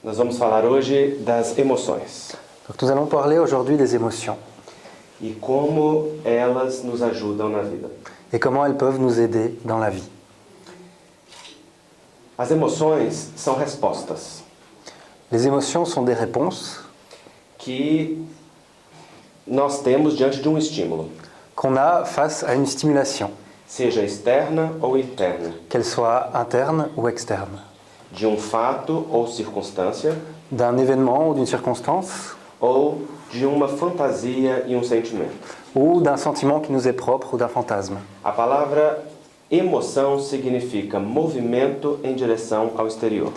Nós vamos falar hoje das emoções Donc nous allons parler aujourd'hui des émotions e como elas nos ajudam na vida. et comment elles peuvent nous aider dans la vie. As emoções são respostas Les émotions sont des réponses que nós temos diante de um estímulo, qu'on a face à une stimulation, seja externa ou interna, qu'elle soit interne ou externe, de um fato ou circunstância, d'un événement ou d'une circonstance, ou de uma fantasia e um sentimento. ou d'un sentiment qui nous est propre ou d'un fantasme. A palavra emoção significa movimento em direção ao exterior.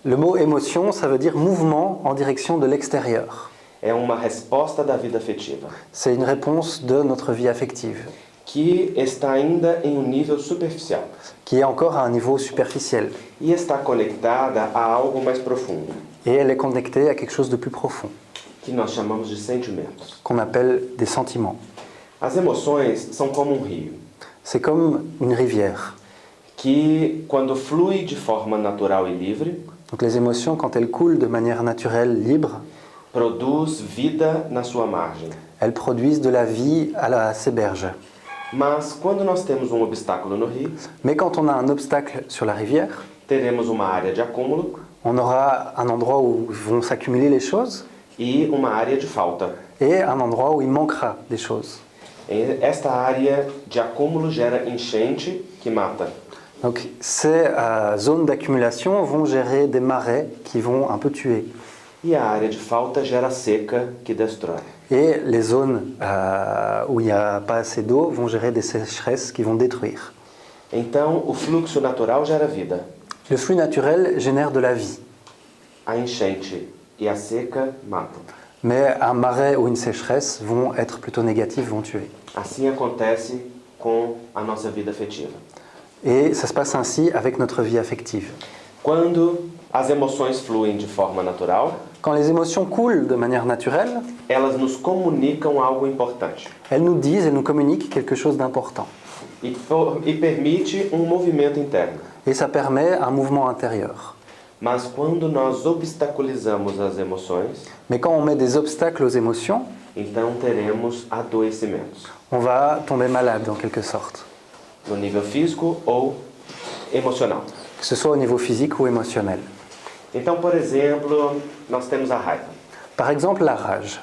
Le mot émotion, ça veut dire mouvement en direction de l'extérieur. É uma resposta da vida afetiva, C'est une réponse de notre vie affective, que está ainda em um nível superficial qui est encore à un niveau superficiel. e está conectada a algo mais profundo, Et elle est connectée à quelque chose de plus profond, que nós chamamos de sentimentos. qu'on appelle des sentiments. As emoções são como um rio, C'est comme une rivière. que quando flui de forma natural e livre, Donc les émotions, quand elles coulent de manière naturelle, libre, produz vida na sua margem. elles produisent de la vie à ses berges. Mas quando nós temos um obstáculo no rio, Mais quand on a un obstacle sur la rivière, teremos uma área de acúmulo on aura un endroit où vont s'accumuler les choses e uma área de falta. et un endroit où il manquera des choses. E esta área de acúmulo gera enchente que mata. Donc ces zones d'accumulation vont gérer des marais qui vont un peu tuer. E a área de falta gera seca que destrói. Et les zones où il n'y a pas assez d'eau vont gérer des sécheresses qui vont détruire. Então, o fluxo natural gera vida. Le flux naturel génère de la vie. A enchente e a seca matam. Mais un marais ou une sécheresse vont être plutôt négatifs, vont tuer. Assim acontece com a nossa vida afetiva. Et ça se passe ainsi avec notre vie affective. Quando as emoções fluem de forma natural, Quand les émotions coulent de manière naturelle, elas nos comunicam algo importante elles nous disent, elles nous communiquent quelque chose d'important. e permite um movimento interno. Et ça permet un mouvement intérieur. Mas quando nós obstaculizamos as emoções, Mais quand on met des obstacles aux émotions, então teremos adoecimentos, on va tomber malade en quelque sorte, no nível físico ou emocional. que ce soit au niveau physique ou émotionnel. Então, por exemplo, nós temos a raiva, Par exemple, la rage,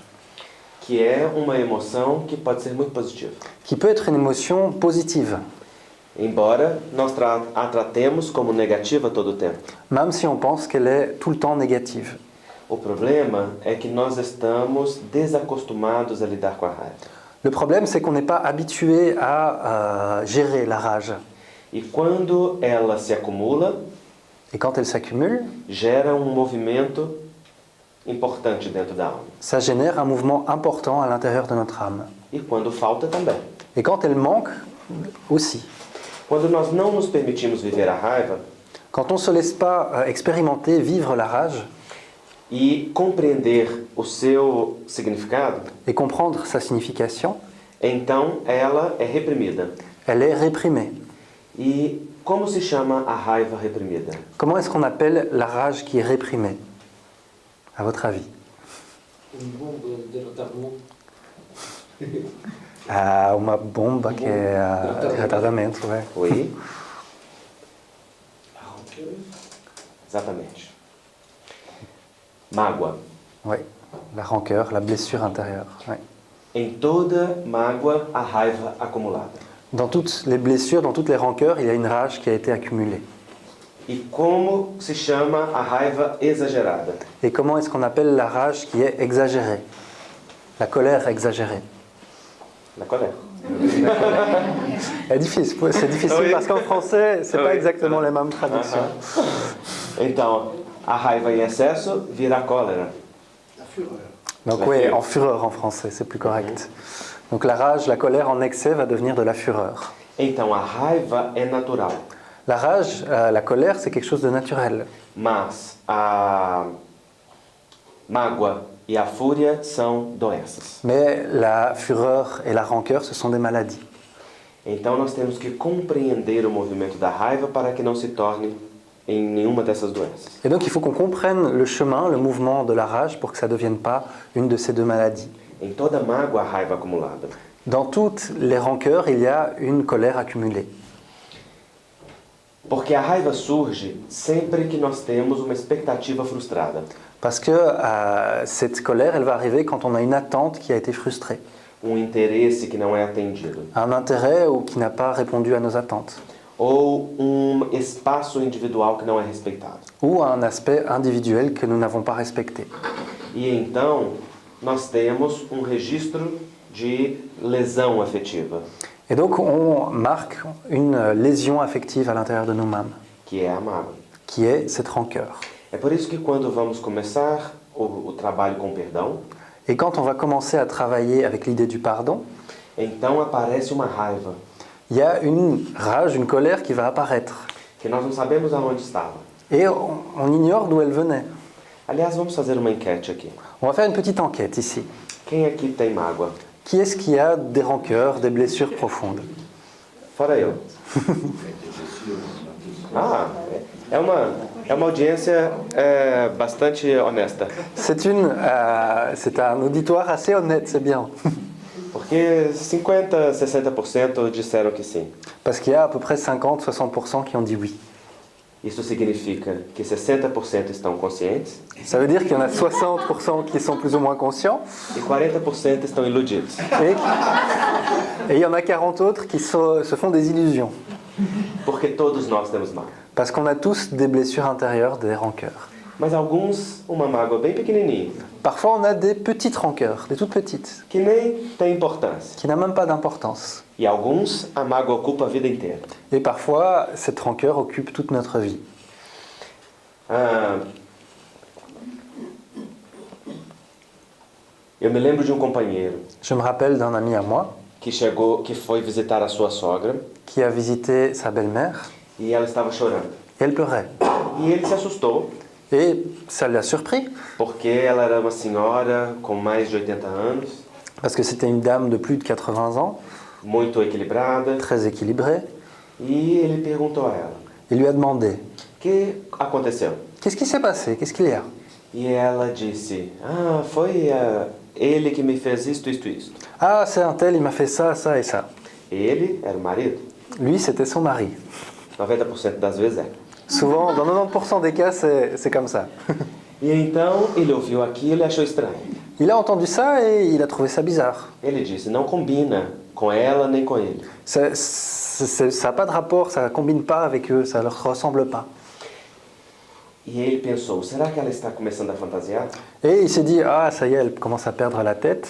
que é uma emoção que pode ser muito positiva. qui peut être une émotion positive, Embora nós a tratemos como negativa todo o tempo. même si on pense qu'elle est tout le temps négative. O problema é que nós estamos desacostumados a lidar com a raiva. Le problème, c'est qu'on n'est pas habitué à gérer la rage. E quando ela se acumula, Et quand elle s'accumule, gera um movimento importante dentro da alma. ça génère un mouvement important à l'intérieur de notre âme. E quando falta também. Et quand elle manque, aussi. Quando nós não nos permitimos viver a raiva Quand on ne se laisse pas expérimenter, vivre la rage e compreender o seu significado, et comprendre sa signification, então ela é reprimida. elle est réprimée. E como se chama a raiva reprimida? Comment est-ce qu'on appelle la rage qui est réprimée, à votre avis? Une bombe de retardement. Uma bomba que é de retardamento, ouais. Oui, La rancœur. exatamente. Mágoa. Ouais. La rancœur, la blessure intérieure. Ouais. Em toda mágoa, a raiva acumulada. Dans toutes les blessures, dans toutes les rancœurs, il y a une rage qui a été accumulée. E como se chama a raiva exagerada? Et comment est-ce qu'on appelle la rage qui est exagérée? La colère exagérée. La colère. C'est difficile Oui. parce qu'en français, c'est pas Oui. exactement les mêmes traductions. Então, a raiva em excesso vira cólera. La fureur. Donc La oui, fureur. en fureur en français, c'est plus correct. Donc la rage, la colère en excès va devenir de la fureur. Então, a raiva é natural, La rage, la colère, c'est quelque chose de naturel. mas a mágoa e a fúria são doenças. Mais la fureur et la rancœur, ce sont des maladies. Então, nós temos que compreender o movimento da raiva para que não se torne em nenhuma dessas doenças. Et donc il faut qu'on comprenne le chemin, le mouvement de la rage pour que ça ne devienne pas une de ces deux maladies. Em toda mágoa, há raiva acumulada. Dans toutes les rancœurs, il y a une colère accumulée. Porque a raiva surge sempre que nós temos uma expectativa frustrada. Parce que cette colère, elle va arriver quand on a une attente qui a été frustrée, Interesse que não é atendido. un intérêt ou qui n'a pas répondu à nos attentes, Ou espaço individual que não é respeitado. ou un aspect individuel que nous n'avons pas respecté. E então, nós temos registro de lesão afetiva, Et donc on marque une lésion affective à l'intérieur de nous-mêmes, que é a mágoa. qui est cette rancœur. É por isso que quando vamos começar o trabalho com perdão, Et quand on va commencer à travailler avec l'idée du pardon, então aparece uma raiva il y a une rage, une colère qui va apparaître. que nós não sabemos aonde estava. Et on ignore d'où elle venait. Aliás, vamos fazer uma enquete aqui. On va faire une petite enquête ici. Quem aqui tem mágoa? Qui est-ce qui a des rancœurs, des blessures profondes? Fora eu. Ah, é uma audiência bastante honesta. C'est un auditoire assez honnête, c'est bien. Porque 50, 60% disseram que sim. Parce qu'il y a à peu près 50-60% qui ont dit oui. Isso significa que 60% estão conscientes Ça veut dire qu'il y en a 60% qui sont plus ou moins conscients e 40% estão iludidos. et il y en a 40 autres qui se font des illusions. Porque todos nós temos mágoa. Parce qu'on a tous des blessures intérieures, des rancœurs. Mas alguns, uma mágoa bem pequenininha, Parfois, on a des petites rancœurs, des toutes petites, que nem tem importância. qui n'ont même pas d'importance. E alguns, a mágoa ocupa a vida inteira. Et parfois, cette rancœur occupe toute notre vie. Eu me lembro de companheiro Je me rappelle d'un ami à moi que foi visitar a sua sogra qui a visité sa belle-mère e ela estava chorando. et elle pleurait. E ele se assustou, Et ça l'a surpris, porque ela era uma senhora com mais de 80 anos, parce que c'était une dame de plus de 80 ans, muito equilibrada, très équilibrée. e ele perguntou a ela: Il lui a demandé, "O que aconteceu?" qu'est-ce qui s'est passé? Qu'est-ce qu'il y a? E ela disse: foi ele que me fez isto, isto, isto. Ah, c'est un tel, il m'a fait ça, ça et ça. Ele era o marido. Lui, c'était son mari. 90% das vezes é. Souvent, dans 90% des cas, c'est comme ça. E então ele ouviu aquilo e achou estranho. Il a entendu ça et il a trouvé ça bizarre. Ele disse: não combina com ela nem com ele. Ça n'a pas de rapport, ça ne combine pas avec eux, ça ne leur ressemble pas. E ele pensou: será que ela está começando a fantasiar? Et il s'est dit, ah, ça y est, elle commence à perdre la tête.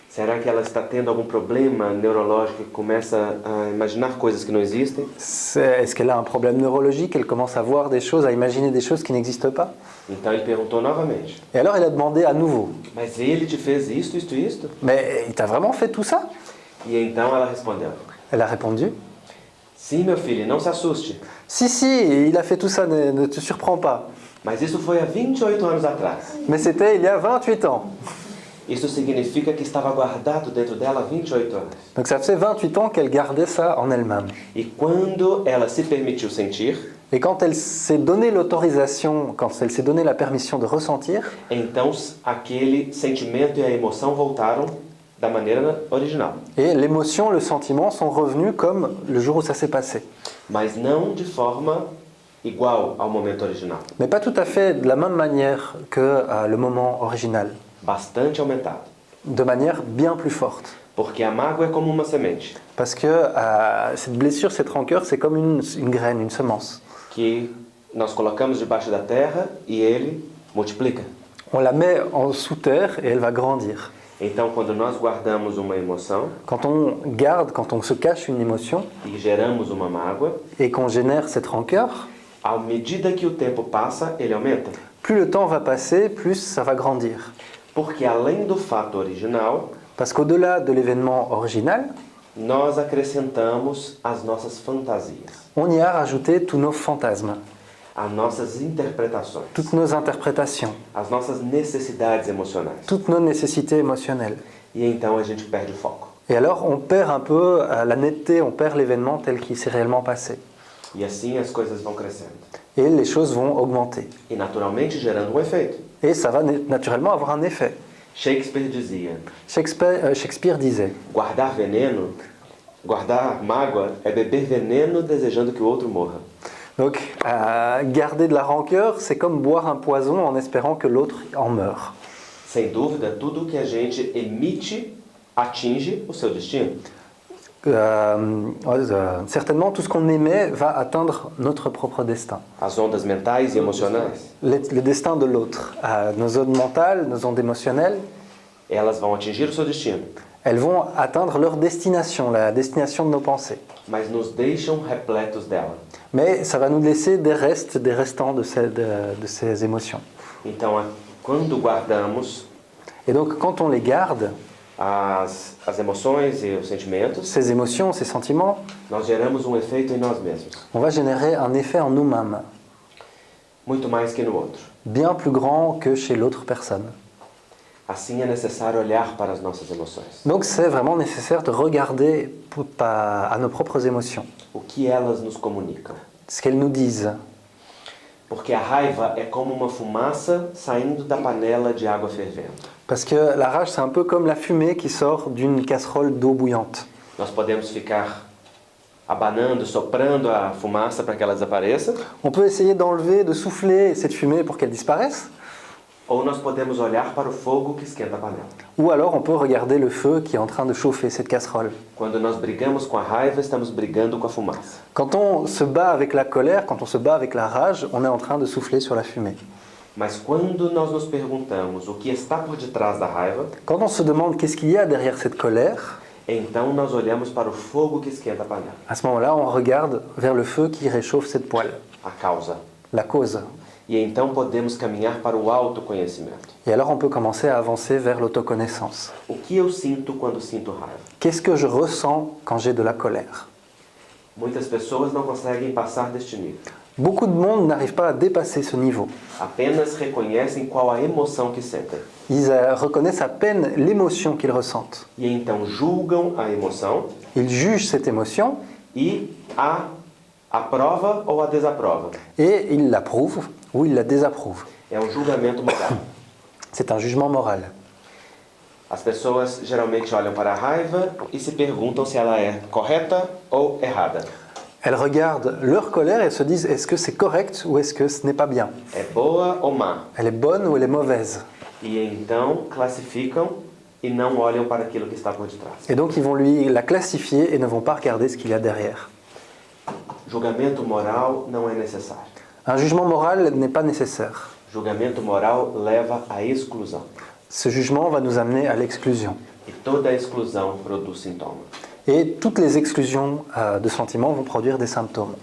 Será que ela está tendo algum problema neurológico que começa a imaginar coisas que não existem? Est-ce qu'elle a un problème neurologique? Elle commence à voir des choses, à imaginer des choses qui n'existent pas. Então ele perguntou novamente: Et alors, il a demandé à nouveau, mas ele te fez isto, isto, isto? mais il t'a vraiment fait tout ça? E então ela respondeu: Elle a répondu, sim, meu filho, não se assuste. si, il a fait tout ça, ne te surprends pas. Mas isso foi há 28 anos atrás. Mais c'était il y a 28 ans. Isso significa que estava guardado dentro dela há 28 anos. Donc ça faisait 28 ans qu'elle gardait ça en elle-même. E quando ela se permitiu sentir, Et quand elle s'est donné l'autorisation, quand elle s'est donné la permission de ressentir, então aquele sentimento e a emoção voltaram da maneira original. et l'émotion, le sentiment sont revenus comme le jour où ça s'est passé. Mas não de forma igual ao momento original. Mais pas tout à fait de la même manière que le moment original. Bastante aumentado. De manière bien plus forte. Porque a mágoa é como uma semente Parce que cette blessure, cette rancœur, c'est comme une graine, une semence. que nós colocamos debaixo da terra e ele multiplica. On la met sous terre et elle va grandir. Então, quando nós guardamos uma emoção Quand on garde, quand on se cache une émotion e geramos uma mágoa, et qu'on génère cette rancœur, à medida que o tempo passa, ele aumenta. plus le temps va passer, plus ça va grandir. Porque além do fato original, Parce qu'au-delà de l'événement original, nós acrescentamos as nossas fantasias, on y a rajouté tous nos fantasmes, as nossas interpretações, toutes nos interprétations, as nossas necessidades emocionais. toutes nos nécessités émotionnelles. E então a gente perde o foco. Et alors on perd un peu la netteté, on perd l'événement tel qu'il s'est réellement passé. E assim as coisas vão crescendo. et les choses vont augmenter. e naturalmente gerando um efeito. Et ça va naturellement avoir un effet. Shakespeare dizia: Shakespeare disait, guardar veneno, guardar mágoa é beber veneno desejando que o outro morra. donc garder de la rancœur, c'est comme boire un poison en espérant que l'autre en meure. Sem dúvida, tudo que a gente emite atinge o seu destino. Certainement, tout ce qu'on émet va atteindre notre propre destin, As ondas mentais e emocionais, le destin de l'autre. Nos ondes mentales, nos ondes émotionnelles, elas vão atingir o seu destino, elles vont atteindre leur destination, la destination de nos pensées. mas nos deixam repletos dela. Mais ça va nous laisser des restes, des restants de ces émotions. Então, quando guardamos Et donc, quand on les garde, as emoções e os sentimentos, ces émotions, ces sentiments, nós geramos um efeito em nós mesmos, on va générer un effet en nous-mêmes, muito mais que no outro. bien plus grand que chez l'autre personne. Assim é necessário olhar para as nossas emoções. Donc, c'est vraiment nécessaire de regarder à nos propres émotions, O que elas nos comunicam. ce qu'elles nous disent. Porque a raiva é como uma fumaça saindo da panela de água fervendo. Parce que la rage, c'est un peu comme la fumée qui sort d'une casserole d'eau bouillante. Nós podemos ficar abanando, soprando a fumaça para que ela desapareça, On peut essayer d'enlever, de souffler cette fumée pour qu'elle disparaisse, ou nós podemos olhar para o fogo que esquenta a panela. ou alors on peut regarder le feu qui est en train de chauffer cette casserole. Quando nós brigamos com a raiva, estamos brigando com a fumaça. Quand on se bat avec la colère, quand on se bat avec la rage, on est en train de souffler sur la fumée. Mas quando nós nos perguntamos o que está por detrás da raiva, Quand on se demande qu'est-ce qu'il y a derrière cette colère, então nós olhamos para o fogo que esquenta a panela, à ce moment-là, on regarde vers le feu qui réchauffe cette poêle, a causa. la cause. E então podemos caminhar para o autoconhecimento. Et alors on peut commencer à avancer vers l'autoconnaissance. O que eu sinto quando sinto raiva? Qu'est-ce que je ressens quand j'ai de la colère? Muitas pessoas não conseguem passar deste nível. Beaucoup de monde n'arrive pas à dépasser ce niveau. Apenas reconhecem qual a emoção que sentem. Ils reconnaissent à peine l'émotion qu'ils ressentent. E então julgam a emoção Ils jugent cette émotion e a aprova ou a desaprova. et ils l'approuvent ou ils la désapprouvent. É um julgamento moral. C'est un jugement moral. As pessoas geralmente olham para a raiva e se perguntam se ela é correta ou errada. Elles regardent leur colère et se disent est-ce que c'est correct ou est-ce que ce n'est pas bien? É boa ou má? Elle est bonne ou elle est mauvaise? E então classificam e não olham para aquilo que está por detrás. Et donc ils vont lui la classifier et ne vont pas regarder ce qu'il y a derrière. Julgamento moral não é necessário. Un jugement moral n'est pas nécessaire. Julgamento moral leva à exclusão. Ce jugement va nous amener à l'exclusion. E toda exclusão produz sintoma. Et toutes les exclusions de sentiments vont produire des symptômes.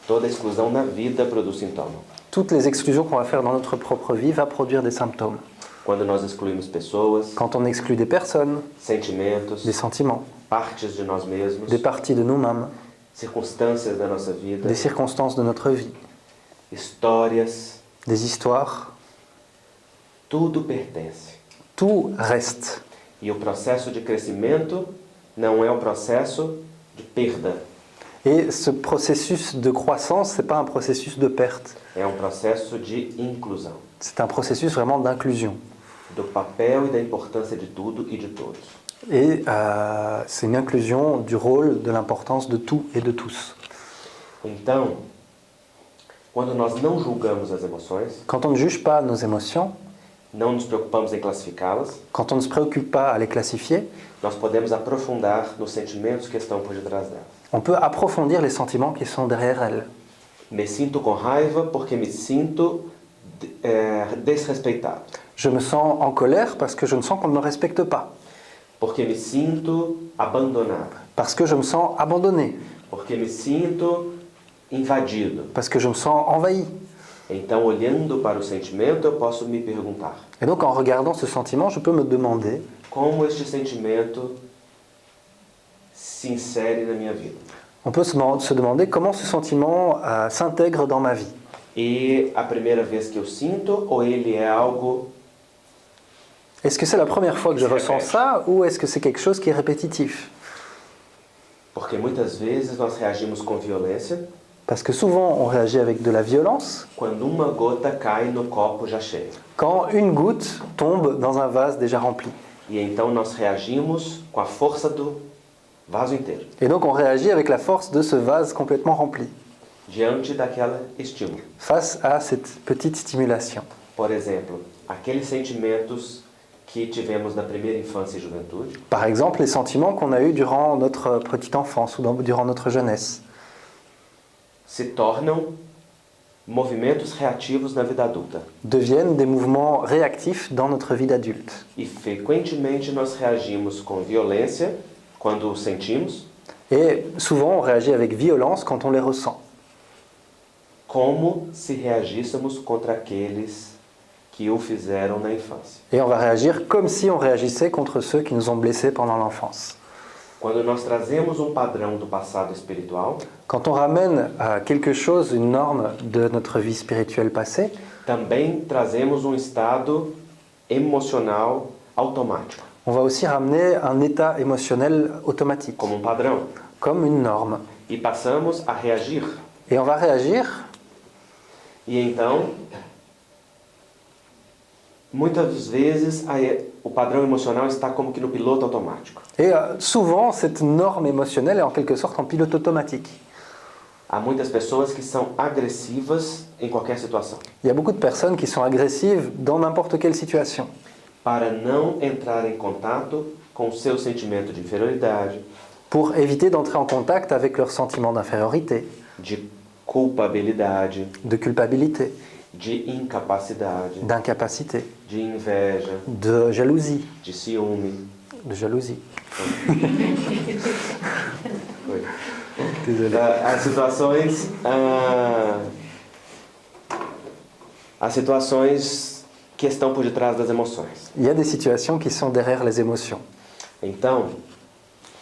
Toda exclusão na vida produz sintoma. Toutes les exclusions qu'on va faire dans notre propre vie va produire des symptômes. Quando nós excluímos pessoas, Quand on exclut des personnes, sentimentos, des sentiments, partes de nós mesmos, des parties de nous-mêmes, circunstâncias da nossa vida, des circonstances de notre vie, histórias, des histoires, tudo pertence. tout reste. E o processo de crescimento não é o processo de perda, Et ce processus de croissance, ce n'est pas un processus de perte, é um processo de inclusão, c'est un processus vraiment d'inclusion. do papel e da importância de tudo e de todos. Et c'est une inclusion du rôle, de l'importance de tout et de tous. Então, quando nós não julgamos as emoções, Quand on ne juge pas nos émotions, não nos preocupamos em classificá-las, quand on ne se préoccupe pas à les classifier, nós podemos aprofundar nos sentimentos que estão por detrás delas. on peut approfondir les sentiments qui sont derrière elles. Me sinto com raiva porque me sinto desrespeitado. Je me sens en colère parce que je me sens qu'on ne me respecte pas, Porque me sinto abandonado. parce que je me sens abandonné, Porque me sinto invadido. parce que je me sens envahi. Então, olhando para o sentimento, eu posso me perguntar: Et donc en regardant ce sentiment, je peux me demander como este sentimento se insere na minha vida? on peut se demander comment ce sentiment s'intègre dans ma vie. E a primeira vez que eu sinto, ou ele é algo Est-ce que c'est la première fois que je ressens ça ou est-ce que c'est quelque chose qui est répétitif? porque muitas vezes nós reagimos com violência, Parce que souvent, on réagit avec de la violence quando uma gota cai no copo já cheio. quand une goutte tombe dans un vase déjà rempli. E então nós reagimos com a força do vaso inteiro, Et donc, on réagit avec la force de ce vase complètement rempli, diante daquele estímulo. face à cette petite stimulation. Por exemplo, aqueles sentimentos que tivemos na primeira infância e juventude, Par exemple, les sentiments qu'on a eus durant notre petite enfance ou durant notre jeunesse se tornam movimentos reativos na vida adulta. deviennent des mouvements réactifs dans notre vie d'adulte. E frequentemente nós reagimos com violência quando os sentimos, Et souvent, on réagit avec violence quand on les ressent, como se reagíssemos contra aqueles que o fizeram na infância. et on va réagir comme si on réagissait contre ceux qui nous ont blessés pendant l'enfance. Quando nós trazemos padrão do passado espiritual, Quand on ramène à quelque chose, une norme de notre vie spirituelle passée, também trazemos estado emocional automático, on va aussi ramener un état émotionnel automatique, como padrão, comme une norme. e passamos a reagir. Et on va réagir, E então, muitas vezes o padrão emocional está como que no piloto automático. et souvent cette norme émotionnelle est en quelque sorte en pilote automatique. Há muitas pessoas que são agressivas em qualquer situação, Il y a beaucoup de personnes qui sont agressives dans n'importe quelle situation, para não entrar em contato com o seu sentimento de inferioridade, pour éviter d'entrer en contact avec leur sentiment d'infériorité, de culpabilidade, de culpabilité, de incapacidade, d'incapacité, de inveja, de jalousie, de ciúme. de jalousie. Oi. Désolé. As situações que estão por detrás das emoções. Il y a des situations qui sont derrière les émotions. Então,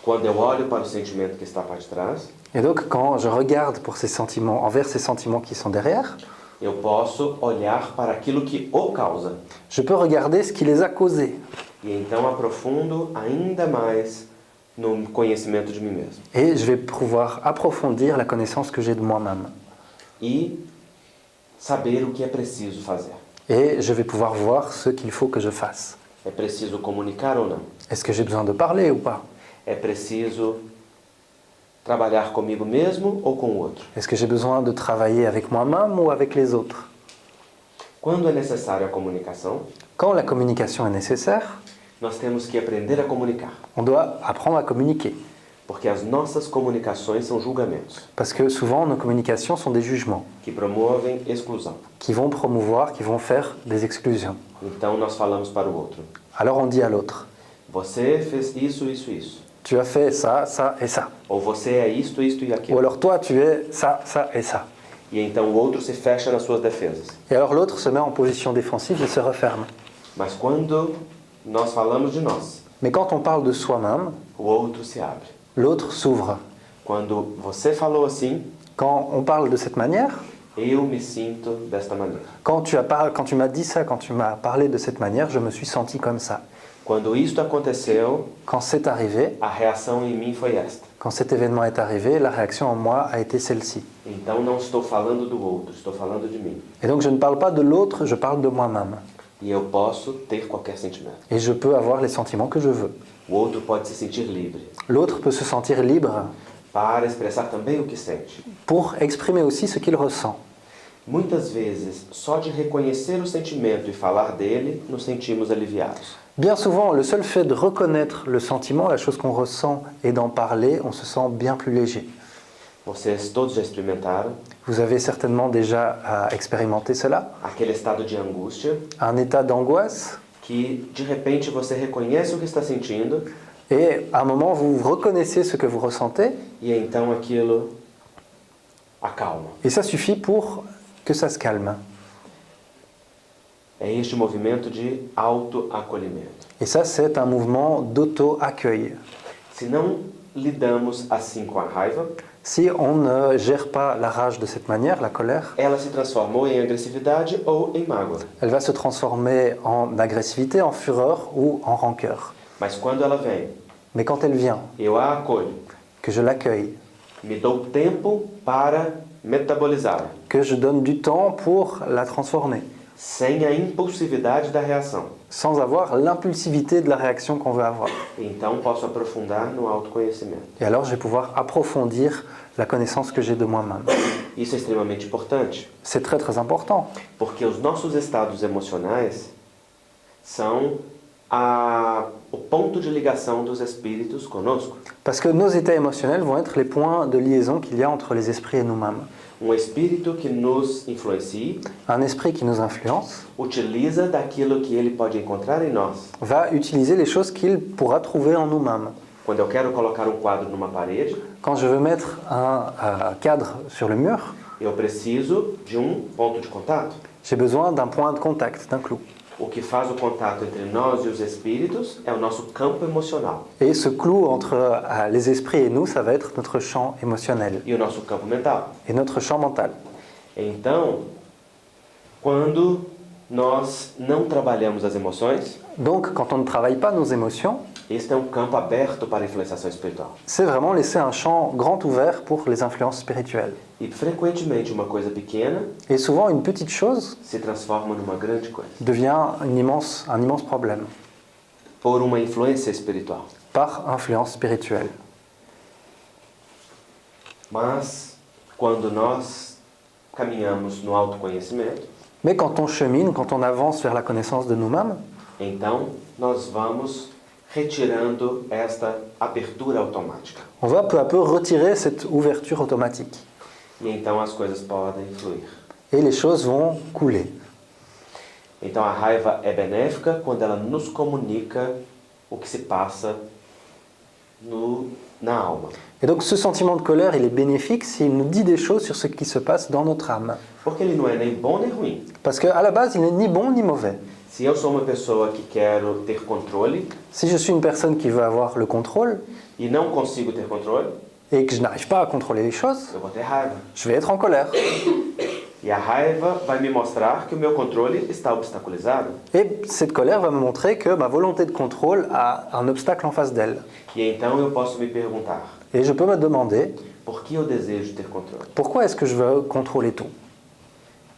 quando eu olho para o sentimento que está por trás, Et donc quand je regarde pour ces sentiments, envers ces sentiments qui sont derrière, eu posso olhar para aquilo que o causa. je peux regarder ce qui les a causés. E então aprofundo ainda mais no conhecimento de mim mesmo. Et je vais pouvoir approfondir la connaissance que j'ai de moi-même. E saber o que é preciso fazer. Et je vais pouvoir voir ce qu'il faut que je fasse. É preciso comunicar ou não? Est-ce que j'ai besoin de parler ou pas? É preciso trabalhar comigo mesmo ou com o outro? Est-ce que j'ai besoin de travailler avec moi-même ou avec les autres? Quando é necessário a comunicação, Quand la communication est nécessaire, nós temos que aprender a comunicar. on doit apprendre à communiquer. Porque as nossas comunicações são julgamentos Parce que souvent, nos communications sont des jugements que promovem exclusão. qui vont promouvoir, qui vont faire des exclusions. Então nós falamos para o outro: Alors on dit à l'autre, você fez isso, isso, isso. tu as fait ça, ça et ça. Ou você é isto, isto e Ou aquilo. alors toi, tu es ça, ça et ça. E então o outro se fecha nas suas defesas. Et alors l'autre se met en position défensive et se referme. Mas quando nós falamos de nós, Mais quand on parle de soi-même, o outro se abre. l'autre s'ouvre. Quando você falou assim, Quand on parle de cette manière, eu me sinto desta maneira. quand tu m'as dit ça, quand tu m'as parlé de cette manière, je me suis senti comme ça. Quando isto aconteceu, Quand c'est arrivé, a reação em mim foi esta. quand cet événement est arrivé, la réaction en moi a été celle-ci. Então não estou falando do outro, estou falando de mim. Et donc je ne parle pas de l'autre, je parle de moi-même. E eu posso ter qualquer sentimento. Et je peux avoir les sentiments que je veux. O outro pode se sentir livre L'autre peut se sentir libre para expressar também o que sente. pour exprimer aussi ce qu'il ressent. Muitas vezes, só de reconhecer o sentimento e falar dele, nos sentimos aliviados. Bien souvent, le seul fait de reconnaître le sentiment, la chose qu'on ressent, et d'en parler, on se sent bien plus léger. Vocês todos já experimentaram Vous avez certainement déjà expérimenté cela, aquele estado de angústia un état d'angoisse, que de repente você reconhece o que está sentindo et à un moment, vous reconnaissez ce que vous ressentez, e então aquilo acalma. et ça suffit pour que ça se calme. É este movimento de autoacolhimento. Et ça, c'est un mouvement d'auto-accueil. Se não lidamos assim com a raiva, Si on ne gère pas la rage de cette manière, la colère, ela se transforma ou em agressividade ou em mágoa. elle va se transformer en agressivité, en fureur ou en rancœur. Mas quando ela vem, Mais quand elle vient, eu a acolho, que je l'accueille, Me dou tempo para metabolizá-la, que je donne du temps pour la transformer, sem a impulsividade da reação. sans avoir l'impulsivité de la réaction qu'on veut avoir. Então posso aprofundar no autoconhecimento. Et alors, je vais pouvoir approfondir la connaissance que j'ai de moi-même. Isso é extremamente importante, C'est très très important, porque os nossos estados emocionais são o ponto de ligação dos espíritos conosco. parce que nos états émotionnels vont être les points de liaison qu'il y a entre les esprits et nous-mêmes. Espírito que nos influencia Un esprit qui nous influence utiliza daquilo que ele pode encontrar em nós. va utiliser les choses qu'il pourra trouver en nous-mêmes. Quando eu quero colocar quadro numa parede, Quand je veux mettre un cadre sur le mur, eu preciso de ponto de contato. j'ai besoin d'un point de contact, d'un clou. O que faz o contato entre nós e os espíritos é o nosso campo emocional Et ce clou entre les esprits et nous, ça va être notre champ émotionnel e o nosso campo mental. et notre champ mental. Então, quando nós não trabalhamos as emoções, Donc, quand on ne travaille pas nos émotions, este é campo aberto para a influenciação espiritual. c'est vraiment laisser un champ grand ouvert pour les influences spirituelles. E frequentemente uma coisa pequena Et souvent, une petite chose se transforma numa grande coisa devient un immense problème por uma influência espiritual. par influence spirituelle. Mas quando nós caminhamos no autoconhecimento, Mais quand on chemine, quand on avance vers la connaissance de nous-mêmes, então nós vamos retirando esta abertura automática. on va peu à peu retirer cette ouverture automatique. E então as coisas podem fluir. Et les choses vont couler. Então a raiva é benéfica quando ela nos comunica o que se passa na alma. Et donc ce sentiment de colère, il est bénéfique s'il nous dit des choses sur ce qui se passe dans notre âme. Porque ele não é nem bom nem ruim. Parce qu'à la base, il n'est ni bon ni mauvais. Se eu sou uma pessoa que quero ter controle Si je suis une personne qui veut avoir le contrôle e não consigo ter controle, et que je n'arrive pas à contrôler les choses, eu vou ter raiva. je vais être en colère. E a raiva vai me mostrar que o meu controle está obstaculizado. Et cette colère va me montrer que ma volonté de contrôle a un obstacle en face d'elle. E então eu posso me perguntar, Et je peux me demander, por que eu desejo ter controle? pourquoi est-ce que je veux contrôler tout?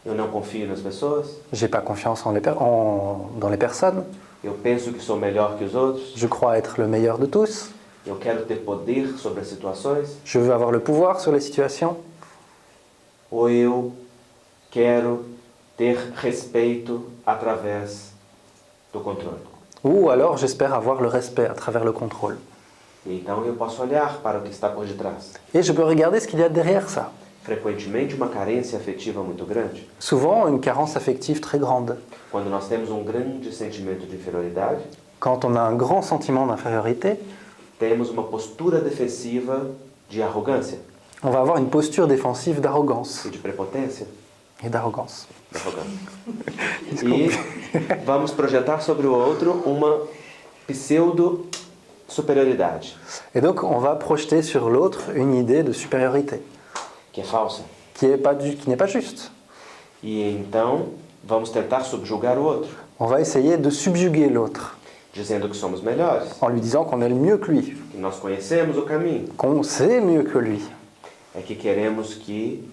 Eu não confio nas pessoas? J'ai pas confiance dans les personnes, Eu penso que sou melhor que os outros? je crois être le meilleur de tous, Eu quero ter poder sobre as situações? je veux avoir le pouvoir sur les situations, Ou eu quero ter respeito através do controle? ou alors j'espère avoir le respect à travers le contrôle. E então eu posso olhar para o que está por detrás. Et je peux regarder ce qu'il y a derrière ça. Frequentemente uma carência afetiva muito grande. Souvent une carence affective très grande. Quando nós temos grande sentimento de inferioridade, Quand on a un grand sentiment d'infériorité, temos uma postura defensiva de arrogância on va avoir une posture défensive d'arrogance e de prepotência. et d'arrogance. E vamos projetar sobre o outro uma pseudo-superioridade, Et donc on va projeter sur l'autre une idée de supériorité que é falsa. qui n'est pas juste. E então vamos tentar subjugar o outro, On va essayer de subjuguer l'autre dizendo que somos melhores, en lui disant qu'on est le mieux que lui, que nós conhecemos o caminho. qu'on sait mieux que lui. É que queremos que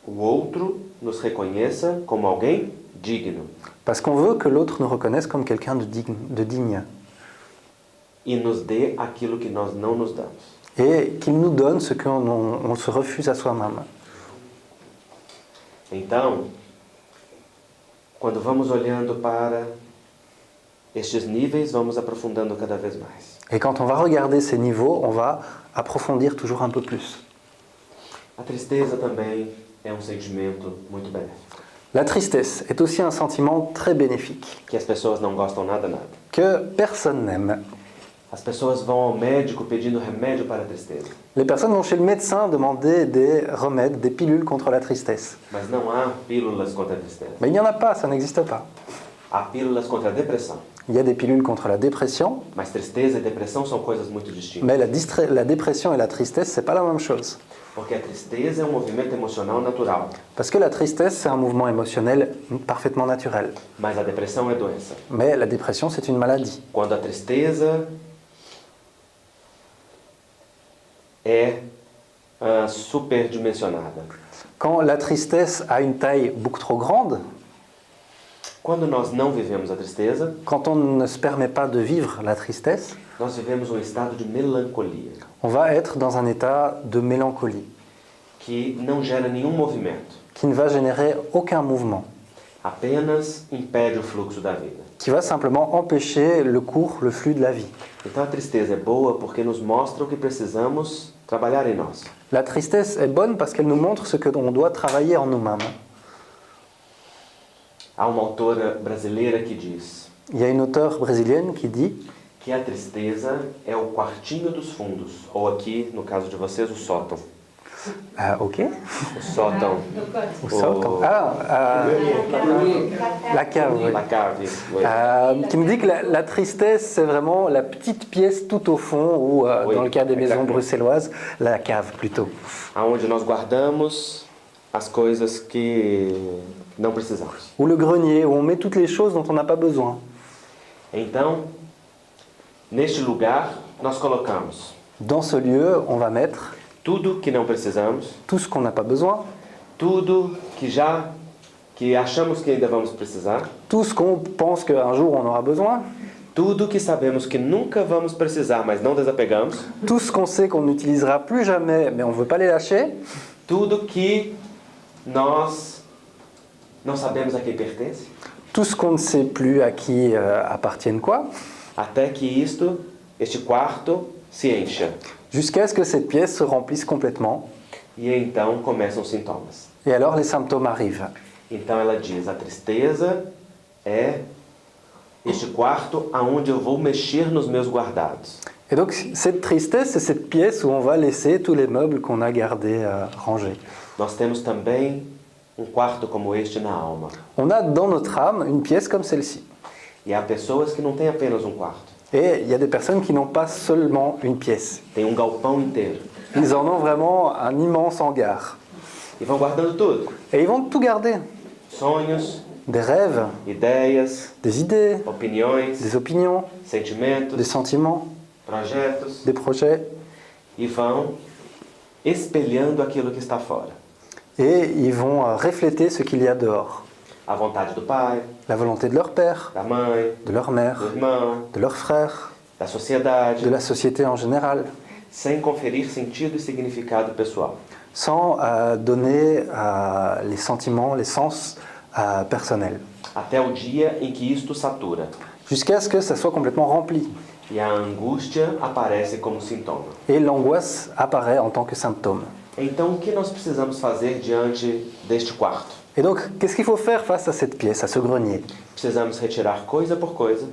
o outro nos reconheça como alguém digno Parce qu'on veut que l'autre nous reconnaisse comme quelqu'un de digne. e nos dê aquilo que nós não nos damos. Et qu'il nous donne ce qu'on se refuse à soi-même. Então, quando vamos olhando para estes níveis, vamos aprofundando cada vez mais. Et quand on va regarder ces niveaux, on va approfondir toujours un peu plus. A tristeza também é sentimento muito benéfico, La tristesse est aussi un sentiment très bénéfique, que as pessoas não gostam nada. que personne n'aime. As pessoas vão ao médico pedindo remédio para a tristeza, Les personnes vont chez le médecin demander des remèdes, des pilules contre la tristesse. mas não há pílulas contra a tristeza. Mais il n'y en a pas, ça n'existe pas. Há pílulas contra a depressão, Il y a des pilules contre la dépression, mas tristeza e depressão são coisas muito distintas. mais la dépression et la tristesse, c'est pas la même chose. Porque a tristeza é movimento emocional natural, Parce que la tristesse, c'est un mouvement émotionnel parfaitement naturel. mas a depressão é doença. Mais la dépression, c'est une maladie. Quando a tristeza é superdimensionada. Quand la tristesse a une taille beaucoup trop grande, Quando nós não vivemos a tristeza, quand on ne se permet pas de vivre la tristesse, nós vivemos um estado de melancolia, on va être dans un état de mélancolie que não gera nenhum movimento, qui ne va générer aucun mouvement, apenas impede o fluxo da vida. qui va simplement empêcher le cours, le flux de la vie. Então a tristeza é boa porque nos mostra o que precisamos trabalhar em nós. La tristesse est bonne parce qu'elle nous montre ce que l'on doit travailler en nous-mêmes. Há uma autora brasileira que diz Il y a une auteure brésilienne qui dit que a tristeza é o quartinho dos fundos, ou aqui, no caso de vocês, o sótão. ok, O sótão. au sótão. La cave, oui. La cave. Oui. Qui me dit que la tristesse, c'est vraiment la petite pièce tout au fond, ou Oui, dans le cas des maisons exactement. bruxelloises, la cave plutôt. Aonde nós guardamos as coisas que não precisamos. Ou le grenier, où on met toutes les choses dont on n'a pas besoin. Então, neste lugar, nós colocamos Dans ce lieu, on va mettre tudo que não precisamos, tout ce qu'on n'a pas besoin, tudo que achamos que ainda vamos precisar, tout ce qu'on pense qu'un jour on aura besoin, tudo que sabemos que nunca vamos precisar, mas não desapegamos, tout ce qu'on sait qu'on n'utilisera plus jamais, mais on ne veut pas les lâcher, tudo que nós não sabemos a quem pertence, tout ce qu'on ne sait plus à qui appartiennent quoi, até que este quarto se encha. jusqu'à ce que cette pièce se remplisse complètement. E então começam os sintomas. Et alors les symptômes arrivent. Então ela diz, a tristeza é este quarto aonde eu vou mexer nos meus guardados. Et donc cette tristesse, c'est cette pièce où on va laisser tous les meubles qu'on a gardés rangés. Nós temos também um quarto como este na alma. On a dans notre âme une pièce comme celle-ci. E há pessoas que não têm apenas um quarto. Et il y a des personnes qui n'ont pas seulement une pièce. Tem um galpão inteiro. Ils en ont vraiment un immense hangar. E vão guardando tudo. Et ils vont tout garder. Sonhos, Des rêves, ideias, des idées, opiniões, des opinions, sentimentos, des sentiments, projetos. des projets. E vão espelhando aquilo que está fora. Et ils vont refléter ce qu'il y a dehors. A vontade do pai, La volonté de leur père, da mãe, de leur mère, do irmão, de leurs frères, da sociedade, de la société en général, sem conferir sentido e significado pessoal. sans donner les sentiments, les sens personnels. Até o dia em que isto satura. Jusqu'à ce que ça soit complètement rempli. E a angústia aparece como sintoma. Et l'angoisse apparaît en tant que symptôme. Então, o que nós precisamos fazer diante deste quarto? Et donc, qu'est-ce qu'il faut faire face à cette pièce, à ce grenier? Precisamos retirar coisa por coisa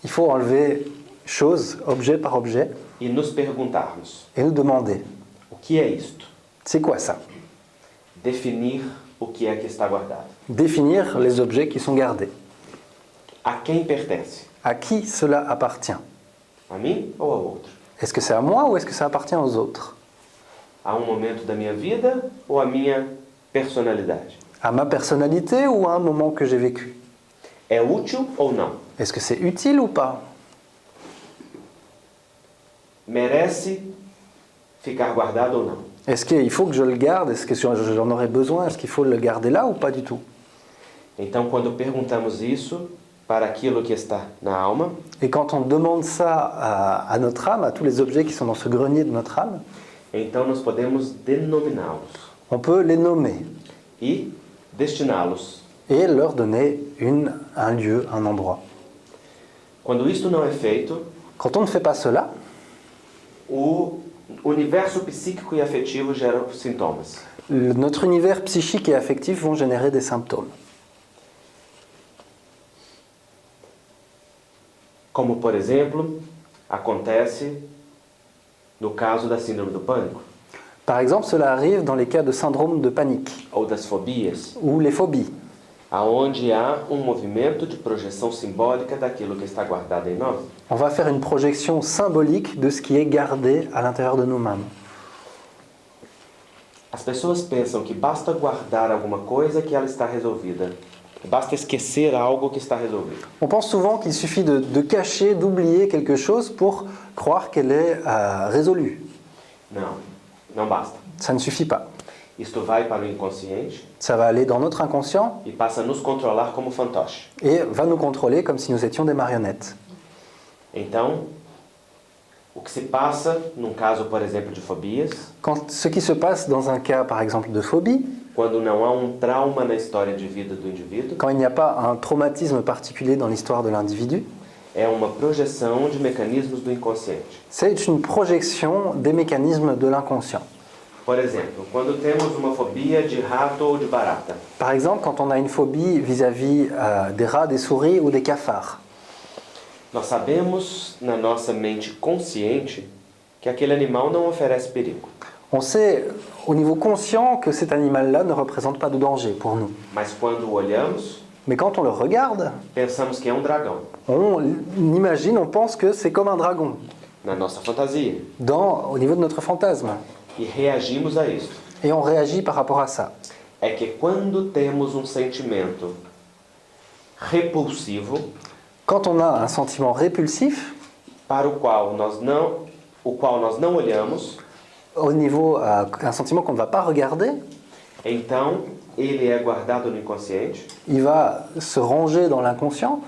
Il faut enlever chose, objet par objet, e nos perguntarmos: et nous demander, o que é isto? c'est quoi ça? Definir o que é que está guardado. Définir les objets qui sont gardés. A quem pertence? À qui cela appartient? A mim ou a outro? Est-ce que c'est à moi ou est-ce que ça appartient aux autres? A um momento da minha vida ou a minha personalidade? À ma personnalité ou à un moment que j'ai vécu? É útil ou não? Est-ce que c'est utile ou pas? Merece ficar guardado ou não? Est-ce qu'il faut que je le garde? Est-ce que j'en aurais besoin? Est-ce qu'il faut le garder là ou pas du tout? Então, quando perguntamos isso para aquilo que está na alma, Et quand on demande ça à notre âme, à tous les objets qui sont dans ce grenier de notre âme, então nós podemos denominá-los on peut les nommer e destiná-los. et leur donner un lieu, un endroit. Quando isto não é feito, Quand on ne fait pas cela, o universo psíquico e afetivo gera sintomas. notre univers psychique et affectif vont générer des symptômes. Como, por exemplo, acontece no caso da síndrome do pânico Par exemple, cela arrive dans les cas de syndrome de panique ou das fobias, ou les phobies, aonde há um movimento de projeção simbólica daquilo que está guardado em nós. on va faire une projection symbolique de ce qui est gardé à l'intérieur de nous-mêmes. As pessoas pensam que basta guardar alguma coisa que ela está resolvida. Basta esquecer algo que está resolvido. On pense souvent qu'il suffit de cacher, d'oublier quelque chose pour croire qu'elle est résolue. Não. Não basta. Ça ne suffit pas. Isto vai para o inconsciente Ça va aller dans notre inconscient e passa a nos controlar como fantoche. et va nous contrôler comme si nous étions des marionnettes. Então, o que se passa num caso, por exemplo, de fobias, Ce qui se passe dans un cas, par exemple, de phobie, quando não há trauma na história de vida do indivíduo, quand il n'y a pas un traumatisme particulier dans l'histoire de l'individu, é uma projeção de mecanismos do inconsciente. c'est une projection des mécanismes de l'inconscient. Por exemplo, quando temos uma fobia de rato ou de barata, Par exemple, quand on a une phobie vis-à-vis des rats, des souris ou des cafards, nós sabemos na nossa mente consciente que aquele animal não oferece perigo. on sait au niveau conscient que cet animal-là ne représente pas de danger pour nous. Mas quando o olhamos, Mais quand on le regarde, pensamos que é dragão, on imagine, on pense que c'est comme un dragon, na nossa fantasia, au niveau de notre fantasme. e reagimos a isso. Et on réagit par rapport à ça. É que quando temos sentimento repulsivo, Quand on a un sentiment répulsif, para o qual nós não olhamos, au niveau, un sentiment qu'on ne va pas regarder, então ele é guardado no inconsciente il va se ranger dans l'inconscient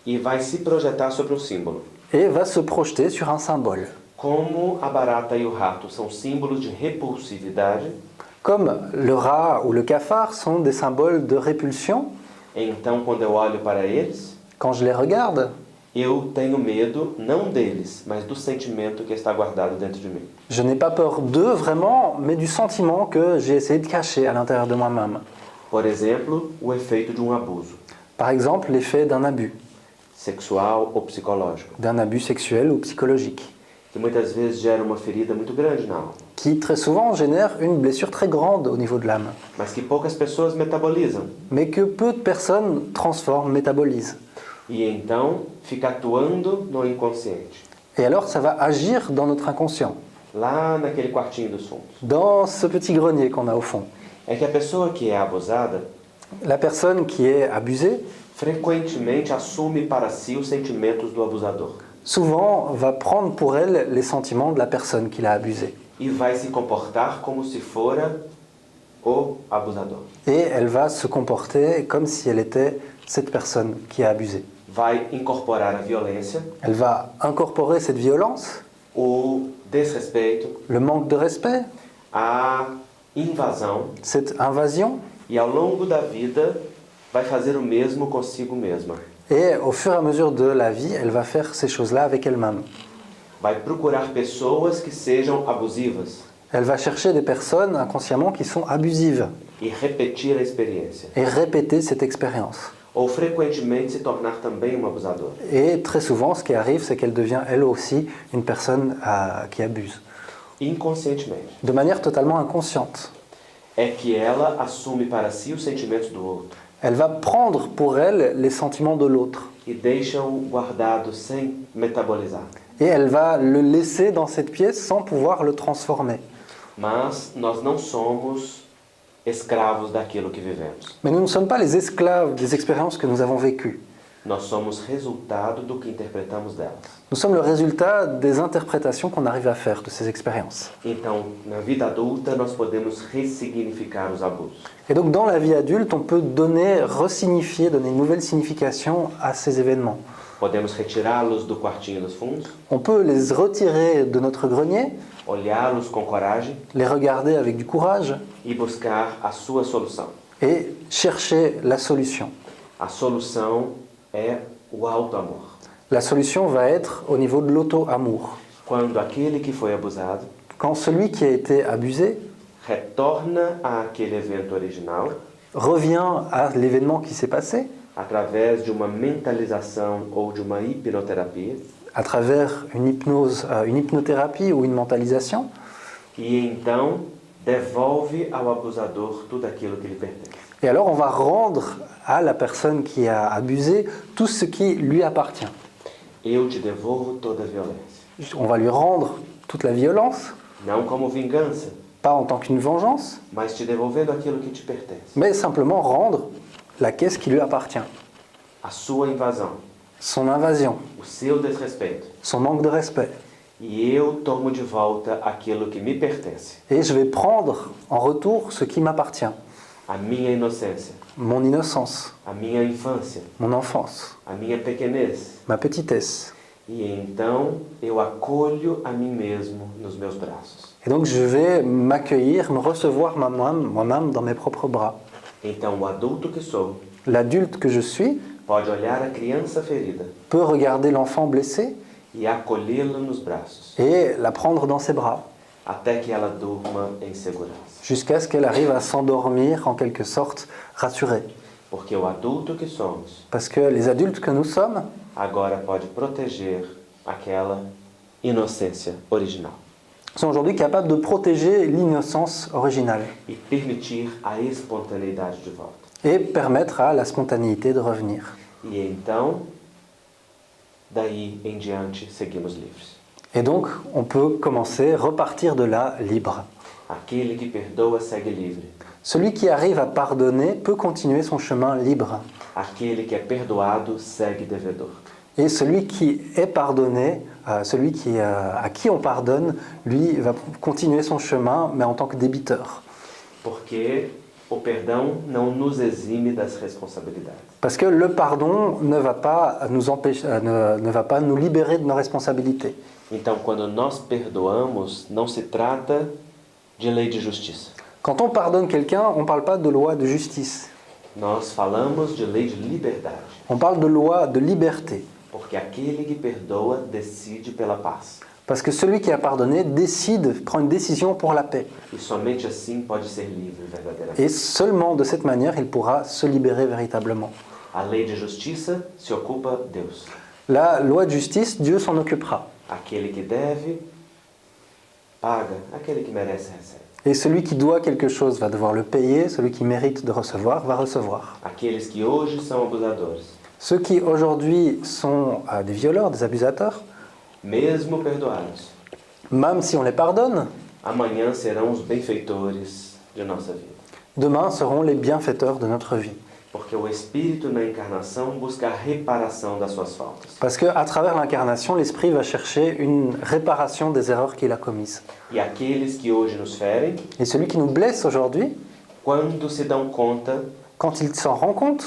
e vai se projetar sobre um símbolo. et va se projeter sur un symbole. Como a barata e o rato são símbolos de repulsividade, Comme le rat ou le cafard sont des symboles de répulsion, então quando eu olho para eles, quand je les regarde, eu tenho medo não deles, mas do sentimento que está guardado dentro de mim. je n'ai pas peur d'eux vraiment, mais du sentiment que j'ai essayé de cacher à l'intérieur de moi-même. Por exemplo, o efeito de abuso, Par exemple, l'effet d'un abus sexual ou psicológico, sexuel ou psychologique, que muitas vezes gera uma ferida muito grande na alma, qui très souvent génère une blessure très grande au niveau de l'âme, mas que poucas pessoas metabolizam. mais que peu de personnes transforment, métabolisent. E então fica atuando no inconsciente, Et alors ça va agir dans notre inconscient, lá naquele quartinho dos fundos. dans ce petit grenier qu'on a au fond. É que a pessoa que é abusada La personne qui est abusée, frequentemente assume para si os sentimentos do abusador souvent va prendre pour elle les sentiments de la personne qui l'a abusée. e vai se comportar como se fora o abusador. Et elle va se comporter comme si elle était cette personne qui a abusé. Vai incorporar a violência, Elle va incorporer cette violence, o desrespeito, le manque de respect, a invasão cette invasion, e ao longo da vida vai fazer o mesmo consigo mesma. et au fur et à mesure de la vie, elle va faire ces choses-là avec elle-même. Vai procurar pessoas que sejam abusivas Elle va chercher des personnes inconsciemment qui sont abusives e repetir a experiência. et répéter cette expérience. Ou frequentemente se tornar também abusador. Et très souvent, ce qui arrive, c'est qu'elle devient elle aussi une personne qui abuse, Inconscientemente. de manière totalement inconsciente. É que ela assume para si os sentimentos do outro Elle va prendre pour elle les sentiments de l'autre e deixa-o guardado sem metabolizar. et elle va le laisser dans cette pièce sans pouvoir le transformer. Mas nós não somos escravos daquilo que vivemos. Mais nous ne sommes pas les esclaves des expériences que nous avons vécues. Nós somos resultado do que interpretamos delas. Nous sommes le résultat des interprétations qu'on arrive à faire de ces expériences. Então, na vida adulta, nós podemos ressignificar os abusos. Et donc dans la vie adulte, on peut resignifier, donner une nouvelle signification à ces événements. Podemos retirá-los do quartinho dos fundos, On peut les retirer de notre grenier, olhá-los com coragem les regarder avec du courage e buscar a sua solução. et chercher la solution. A solução é o auto-amor. La solution va être au niveau de l'auto-amour. Quando aquele que foi abusado Quand celui qui a été abusé retorna àquele evento original revient à l'événement qui s'est passé através de uma mentalização ou de uma hipnoterapia à travers une hypnose, une hypnothérapie ou une mentalisation, e então devolve ao abusador tudo aquilo que lhe pertence. et alors on va rendre à la personne qui a abusé tout ce qui lui appartient. Eu te devolvo toda a violência. On va lui rendre toute la violence, Não como vingança, pas en tant qu'une vengeance, mas te devolvendo aquilo que te pertence. mais simplement rendre la caisse qui lui appartient. A sua invasão, Son invasion, o seu desrespeito. son manque de respect. e eu tomo de volta aquilo que me pertence, et je vais prendre en retour ce qui m'appartient, a minha inocência, mon innocence, a minha infância, mon enfance, a minha pequenez. ma petitesse. E então eu acolho a mim mesmo nos meus braços. Et donc je vais m'accueillir, me recevoir moi-même dans mes propres bras. Então o adulto que sou L'adulte que je suis pode olhar a criança ferida peut regarder l'enfant blessé e acolhê-la nos braços, et la prendre dans ses bras, até que ela durma em segurança. jusqu'à ce qu'elle arrive à s'endormir en quelque sorte rassurée. Porque o adulto que somos Parce que les adultes que nous sommes agora pode proteger aquela inocência original sont aujourd'hui capables de protéger l'innocence originale e permitir a espontaneidade de volta. et permettre à la spontanéité de revenir. E então, daí em diante, seguimos livres. Et donc, on peut commencer, repartir de là libre. Aquele que perdoa segue livre. Celui qui arrive à pardonner peut continuer son chemin libre. Aquele que é perdoado segue devedor. Et celui qui est pardonné, à qui on pardonne, lui va continuer son chemin, mais en tant que débiteur. Porque o perdão não nos exime das responsabilidades. Parce que le pardon ne va pas nous empêcher, ne va pas nous libérer de nos responsabilités. Então, quando nós perdoamos, não se trata de lei de justiça. Quand on pardonne quelqu'un, on ne parle pas de loi de justice. Nós falamos de lei de liberdade. On parle de loi de liberté. Porque aquele que perdoa decide pela paz. Parce que celui qui a pardonné décide, prend une décision pour la paix. E somente assim pode ser livre verdadeiramente. Et seulement de cette manière, il pourra se libérer véritablement. A lei de justiça se ocupa Deus. La loi de justice, Dieu s'en occupera. Aquele que deve, paga. Aquele que merece, recebe. Et celui qui doit quelque chose va devoir le payer, celui qui mérite de recevoir va recevoir. Aqueles que hoje são abusadores, Ceux qui aujourd'hui sont des violeurs, des abusateurs, mesmo perdoados, même si on les pardonne, amanhã serão os benfeitores de nossa vida. demain seront les bienfaiteurs de notre vie. Porque o Espírito na encarnação busca a reparação das suas faltas. Parce qu'à travers l'incarnation, l'Esprit va chercher une réparation des erreurs qu'il a commises. E aqueles que hoje nos ferem, Et celui qui nous blesse aujourd'hui, quando se dão conta quand il s'en rend compte,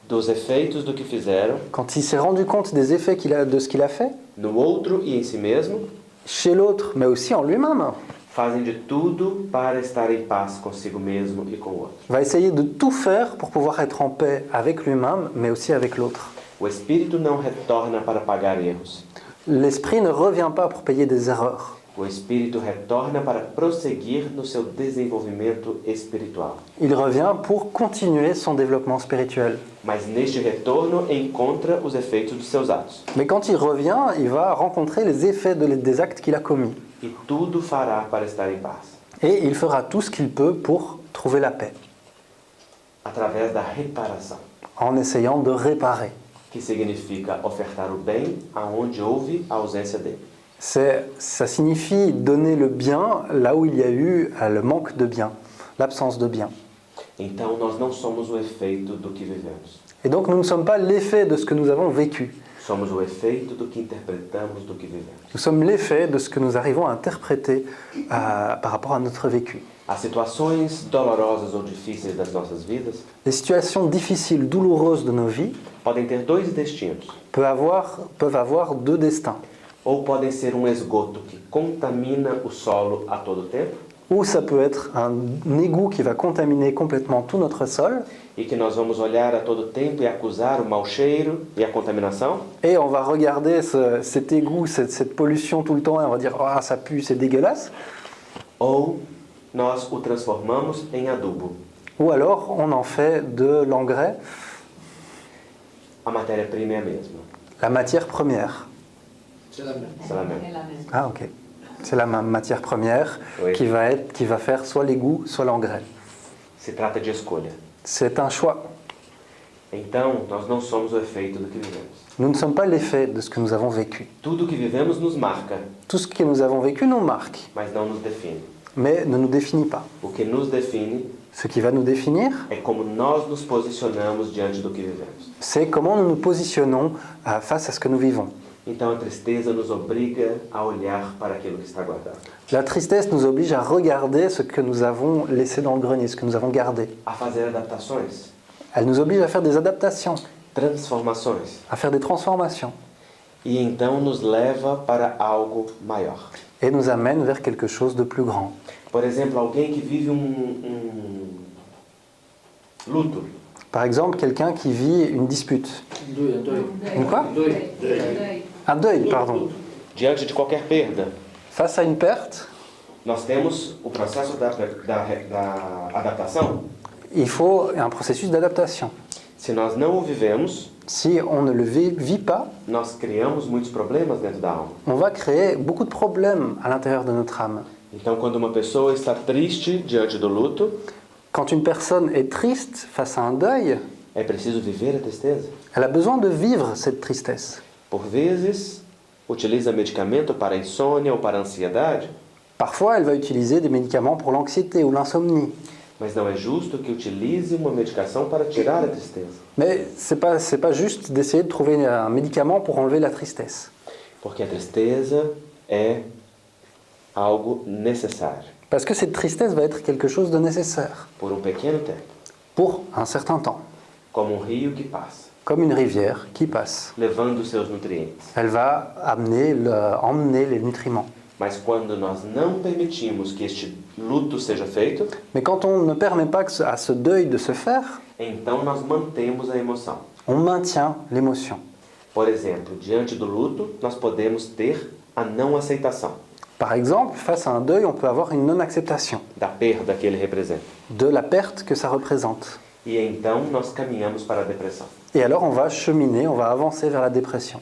dos efeitos do que fizeram, quand il s'est rendu compte des effets de ce qu'il a fait, no outro e em si mesmo, chez l'autre, mais aussi en lui-même, fazem de tudo para estar em paz consigo mesmo e com o outro. va essayer de tout faire pour pouvoir être en paix avec lui-même, mais aussi avec l'autre. O Espírito não retorna para pagar erros. L'Esprit ne revient pas pour payer des erreurs. O Espírito retorna para prosseguir no seu desenvolvimento espiritual. Il revient pour continuer son développement spirituel. Mas neste retorno encontra os efeitos dos seus atos. Mais quand il revient, il va rencontrer les effets des actes qu'il a commis. E tudo fará para estar em paz. Et il fera tout ce qu'il peut pour trouver la paix, Através da reparação, en essayant de réparer. que significa ofertar o bem aonde houve a ausência dele. Ça signifie donner le bien là où il y a eu le manque de bien, l'absence de bien. Então nós não somos o efeito do que vivemos. Et donc nous ne sommes pas l'effet de ce que nous avons vécu. Somos o efeito do que interpretamos do que vivemos. Nous sommes l'effet de ce que nous arrivons à interpréter par rapport à notre vécu. As situações dolorosas ou difíceis das nossas vidas Les situations difficiles, douloureuses de nos vies podem ter dois destinos. peuvent avoir deux destins. Ou podem ser um esgoto que contamina o solo a todo tempo Ou ça peut être un égout qui va contaminer complètement tout notre sol, e que nós vamos olhar a todo tempo e acusar o mau cheiro e a contaminação. et on va regarder cet égout, cette pollution tout le temps, et on va dire « Ah, ça pue, c'est dégueulasse ». Ou nós o transformamos em adubo. Ou alors on en fait de l'engrais, A matéria-prima é a mesma. la matière première. C'est la même. C'est la même. Ah ok. C'est la matière première Oui. qui va faire soit l'égout, soit l'engrais. Se trata de escolha. C'est un choix. Então, nós não somos o efeito do que vivemos. Nous ne sommes pas l'effet de ce que nous avons vécu. Tudo que vivemos nos marca, Tout ce que nous avons vécu nous marque, mas não nos define. mais ne nous définit pas. O que nos define Ce qui va nous définir, é como nós nos posicionamos diante do que vivemos. c'est comment nous nous positionnons face à ce que nous vivons. Então a tristeza nos obriga a olhar para aquilo que está guardado, La tristesse nous oblige à regarder ce que nous avons laissé dans le grenier, ce que nous avons gardé. a fazer adaptações, Elle nous oblige à faire des adaptations, transformações, à faire des transformations, e então nos leva para algo maior. et nous amène vers quelque chose de plus grand. Por exemplo, alguém que vive luto, Par exemple, quelqu'un qui vit une dispute. Une quoi? Un deuil, pardon. diante de qualquer perda, Face à une perte, nós temos o processo da adaptação. il faut un processus d'adaptation. Se nós não o vivemos, Si on ne le vit pas, nós criamos muitos problemas dentro da alma. on va créer beaucoup de problèmes à l'intérieur de notre âme. Então, quando uma pessoa está triste diante do luto, Quand une personne est triste face à un deuil, é preciso viver a tristeza. elle a besoin de vivre cette tristesse. Por vezes, utiliza medicamento para a insônia ou para a ansiedade, Parfois, elle va utiliser des médicaments pour l'anxiété ou l'insomnie. mas não é justo que utilize uma medicação para tirar a tristeza, Mais c'est pas juste d'essayer de trouver un médicament pour enlever la tristesse. porque a tristeza é algo necessário, Parce que cette tristesse va être quelque chose de nécessaire por pequeno tempo, pour un certain temps, como rio que passa, comme une rivière qui passe. levando seus nutrientes. Elle va emmener les nutriments. Mas quando nós não permitimos que este luto seja feito, Mais quand on ne permet pas à ce deuil de se faire, então nós mantemos a emoção. on maintient l'émotion. Por exemplo, diante do luto, nós podemos ter a não aceitação Par exemple, face à un deuil, on peut avoir une non-acceptation da perda que ele representa. de la perte que ça représente. E então nós caminhamos para a depressão. Et alors on va cheminer, on va avancer vers la dépression.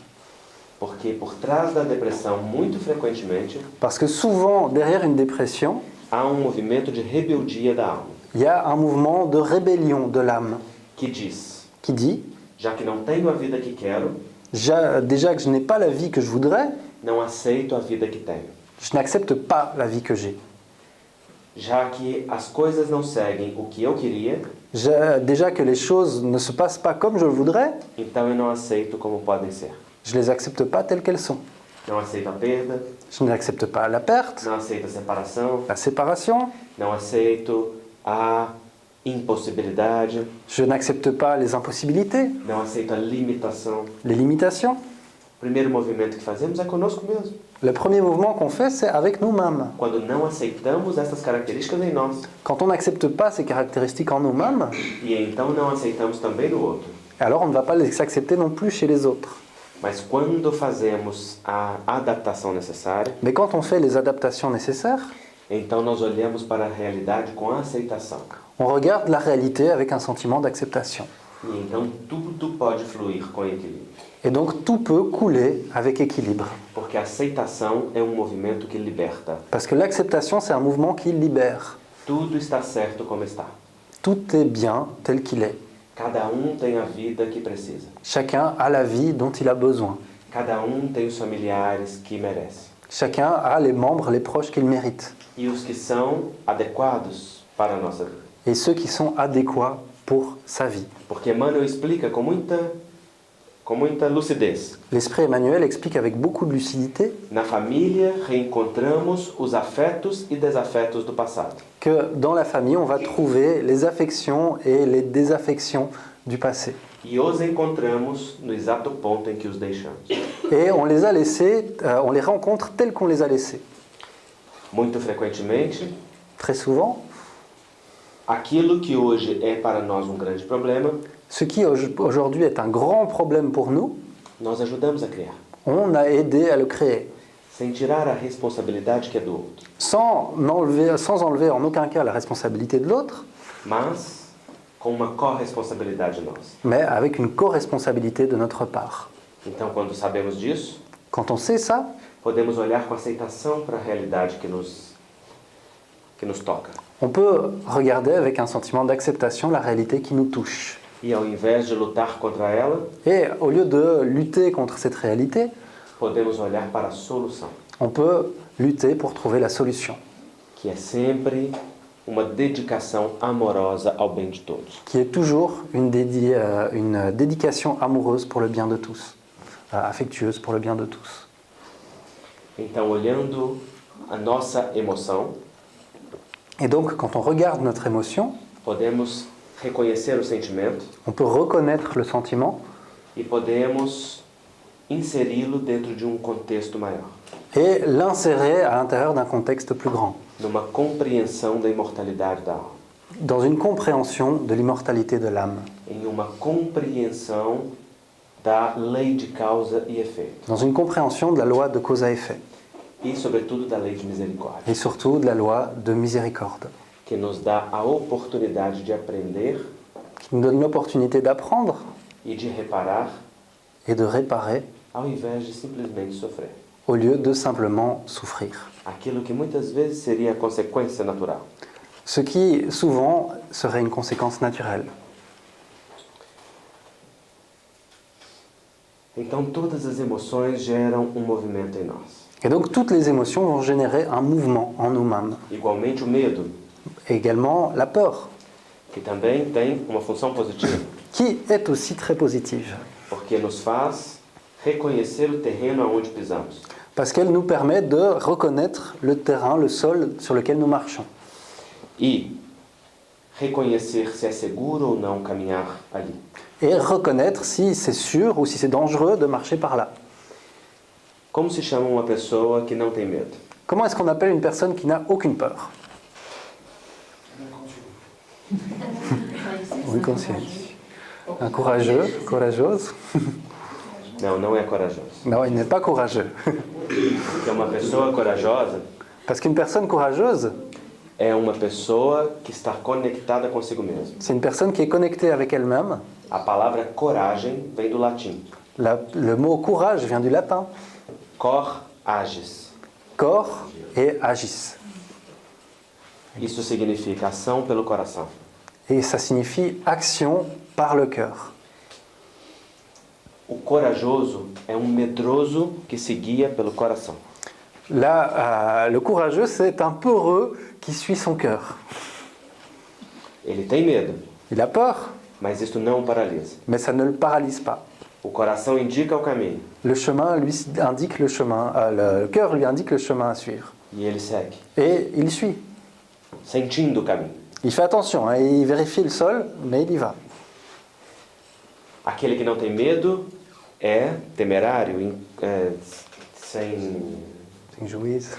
Porque por trás da depressão, muito frequentemente, Parce que souvent, derrière une dépression, há movimento de rebeldia da alma, il y a un mouvement de rébellion de l'âme que diz: qui dit, já que não tenho a vida que quero, déjà que je n'ai pas la vie que je voudrais, não aceito a vida que tenho. je n'accepte pas la vie que j'ai. Já que as coisas não seguem o que eu queria, Déjà que les choses ne se passent pas comme je le voudrais, então eu não aceito como podem ser. je ne les accepte pas telles qu'elles sont. Não aceito a perda, Je n'accepte pas la perte, não aceito a separação, la séparation, não aceito a impossibilidade, je n'accepte pas les impossibilités, não aceito a limitação. les limitations. O primeiro movimento que fazemos é conosco mesmo. Le premier mouvement qu'on fait, c'est avec nous-mêmes. Quando não aceitamos essas características em nós, Quand on n'accepte pas ces caractéristiques en nous-mêmes, e então não aceitamos também no outro. alors on ne va pas les accepter non plus chez les autres. Mas quando fazemos a adaptação necessária, Mais quand on fait les adaptations nécessaires, então nós olhamos para a realidade com aceitação. on regarde la réalité avec un sentiment d'acceptation. E então tudo pode fluir com equilíbrio. Et donc tout peut couler avec équilibre. Porque a aceitação é movimento que liberta. Parce que l'acceptation, c'est un mouvement qui libère. Tudo está certo como está. Tout est bien tel qu'il est. Cada tem a vida que precisa. Chacun a la vie dont il a besoin. Cada tem os familiares que merece. Chacun a les membres, les proches qu'il mérite. E os que são adequados para a nossa vida. Et ceux qui sont adéquats pour sa vie. Porque Emmanuel explica com muita lucidez. L'esprit Emmanuel explique avec beaucoup de lucidité Na família, reencontramos os afetos e desafetos do passado. que dans la famille, on va trouver les affections et les désaffections du passé. E os encontramos no exato ponto em que os deixamos. Et on les a laissés, on les rencontre tels qu'on les a laissés. Muito frequentemente, Très souvent, aquilo que hoje é para nós grande problema, ce qui aujourd'hui est un grand problème pour nous, nós ajudamos a criar. on a aidé à le créer. Sem tirar a responsabilidade que é do outro. Sans enlever en aucun cas la responsabilité de l'autre, Mas com uma corresponsabilidade nossa. mais avec une co-responsabilité de notre part. Então, quando sabemos disso, Quand on sait ça, podemos olhar com aceitação para a realidade que nos toca. on peut regarder avec un sentiment d'acceptation la réalité qui nous touche. E ao invés de lutar contra ela, Et au lieu de lutter contre cette réalité, podemos olhar para a solução, on peut lutter pour trouver la solution, que é sempre uma dedicação amorosa ao bem de todos. qui est toujours une dédication amoureuse pour le bien de tous. affectueuse pour le bien de tous. Então, olhando a nossa emoção, Et donc, quand on regarde notre émotion, podemos reconhecer o sentimento on peut reconnaître le sentiment e podemos inseri-lo dentro de um contexto maior, et l'insérer à l'intérieur d'un contexte plus grand, numa compreensão da imortalidade da alma, dans une compréhension de l'immortalité de l'âme, em uma compreensão da lei de causa e efeito, dans une compréhension de la loi de cause à effet, e, sobretudo, da lei de misericórdia, et surtout de la loi de miséricorde, que nos dá a oportunidade de aprender qui nous donne l'opportunité d'apprendre e de reparar, et de réparer ao invés de simplesmente sofrer. au lieu de simplement souffrir. Aquilo que muitas vezes seria a consequência natural. Ce qui, souvent, serait une conséquence naturelle. Então, todas as emoções geram um movimento em nós. Et donc, toutes les émotions vont générer un mouvement en nous-mêmes. Igualmente, o medo, Et également la peur, que também tem uma função positiva, qui est aussi très positive, porque nos faz reconhecer o terreno aonde pisamos. parce qu'elle nous permet de reconnaître le terrain, le sol sur lequel nous marchons, E reconhecer se é seguro ou não caminhar ali. et reconnaître si c'est sûr ou si c'est dangereux de marcher par là. Como se chama uma pessoa que não tem medo? Comment est-ce qu'on appelle une personne qui n'a aucune peur? Oui, consciente. Un courageux, courageuse? Não, não é corajoso. Non, il n'est pas courageux. Porque uma pessoa corajosa Parce qu'une personne courageuse, é uma pessoa que está conectada consigo mesma. c'est une personne qui est connectée avec elle-même. A palavra coragem vem do latim. Le mot courage vient du latin. Cor agis. Corps et agis. Isso significa ação pelo coração. Et ça signifie action par le cœur. O corajoso é um medroso que se guia pelo coração. Là, le courageux, c'est un peureux qui suit son cœur. Ele tem medo, Il a peur, mas isso não o paralisa. mais ça ne le paralyse pas. O coração indica o caminho Le chemin lui indique le chemin, le cœur lui indique le chemin à suivre. e ele segue, Et il suit. sentindo o caminho. Il fait attention, hein, il vérifie le sol, mais il y va. Aquele que não tem medo é temerário, C'est jouisse.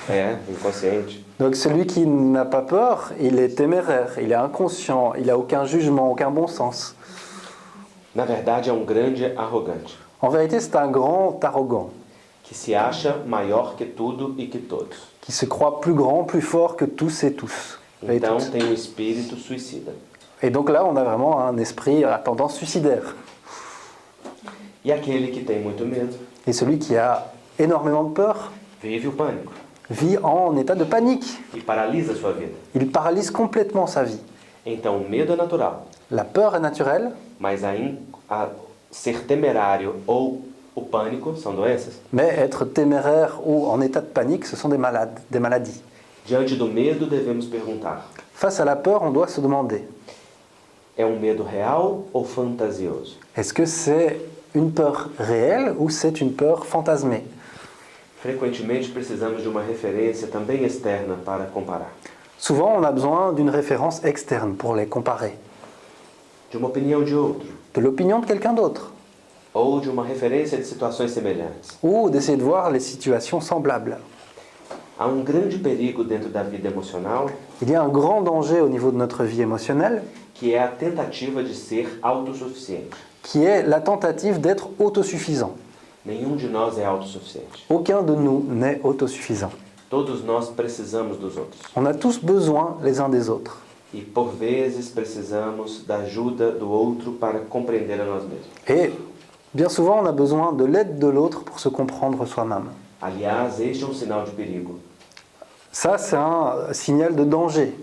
inconsciente. Donc celui qui n'a pas peur, il est téméraire, il est inconscient, il n'a aucun jugement, aucun bon sens. Na verdade, é um grande arrogante, En vérité, c'est un grand arrogant que se acha maior que tudo e que todos. qui se croit plus grand, plus fort que tous et tous. Et Então, toutes. tem um espírito suicida. Et donc là, on a vraiment un esprit à tendance suicidaire. E aquele que tem muito medo Et celui qui a énormément de peur vive o pânico vit en état de panique. e paralisa a sua vida. Il paralyse complètement sa vie. Então, o medo é natural, La peur est naturelle, mas ser temerário ou o pânico são doenças. mais être téméraire ou en état de panique, ce sont des maladies. Diante do medo, devemos perguntar: Face à la peur, on doit se demander, é um medo real ou fantasioso? est-ce que c'est une peur réelle ou c'est une peur fantasmée? Frequentemente precisamos de uma referência também externa para comparar, Souvent, on a besoin d'une référence externe pour les comparer, de uma opinião de outro, de l'opinion de quelqu'un d'autre, ou de uma referência de situações semelhantes. ou d'essayer de voir les situations semblables. Há um grande perigo dentro da vida emocional, Il y a un grand danger au niveau de notre vie émotionnelle, que é a tentativa de ser autossuficiente. qui est la tentative d'être autosuffisant. Nenhum de nós é autossuficiente. Aucun de nous n'est autosuffisant. Todos nós precisamos dos outros. On a tous besoin les uns des autres. E por vezes precisamos da ajuda do outro para compreender a nós mesmos. Et bien souvent, on a besoin de l'aide de l'autre pour se comprendre soi-même. Aliás, este é um sinal de perigo. Ça, c'est un signal de danger.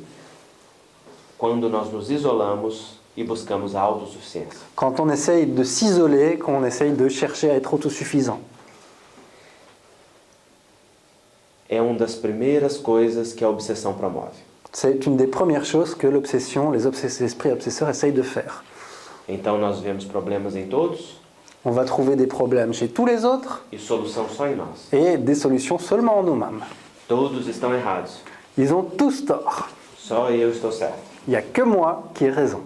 Quando nós nos isolamos e buscamos a autossuficiência. Quand on essaye de s'isoler, quand on essaye de chercher à être autosuffisant. É uma das primeiras coisas que a obsessão promove. C'est une des premières choses que l'obsession, les esprits obsesseurs essayent de faire. Então nós vemos problemas em todos, On va trouver des problèmes chez tous les autres e solução só em nós. et des solutions seulement en nous-mêmes. Todos estão errados. Ils ont tous tort. Só eu estou certo. Il n'y a que moi qui ai raison.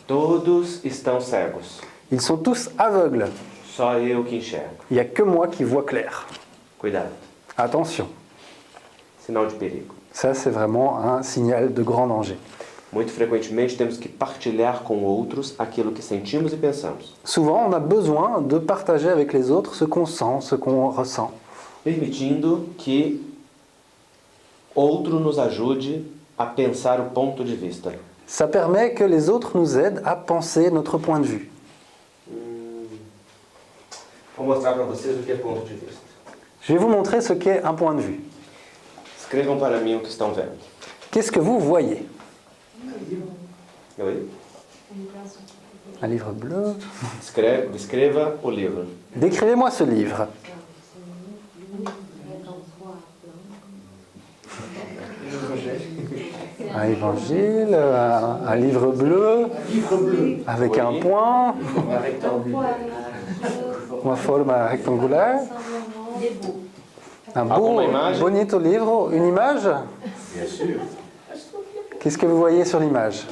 Todos estão cegos. Ils sont tous aveugles. Só eu que enxergo. Il n'y a que moi qui vois clair. Cuidado. Attention, Sinal de perigo. ça c'est vraiment un signal de grand danger. Muito frequentemente temos que partilhar com outros aquilo que sentimos e pensamos, Souvent, on a besoin de partager avec les autres ce qu'on sent, ce qu'on ressent, permitindo que outro nos ajude a pensar o ponto de vista. Ça permet que les autres nous aident à penser notre point de vue. Vou mostrar para vocês o que é ponto de vista. Je vais vous montrer ce qu'est un point de vue. Escrevam para mim o que estão vendo. Qu'est-ce que vous voyez? Oi? Un livre bleu. Escreva o livro. Décrivez-moi ce livre. Un évangile, un livre bleu, Livre bleu. avec Oui. un point, Un rectangle. uma forma rectangulaire. Un beau, Alguma imagem? bonito livre. Une image? Bien sûr. Qu'est-ce que vous voyez sur l'image?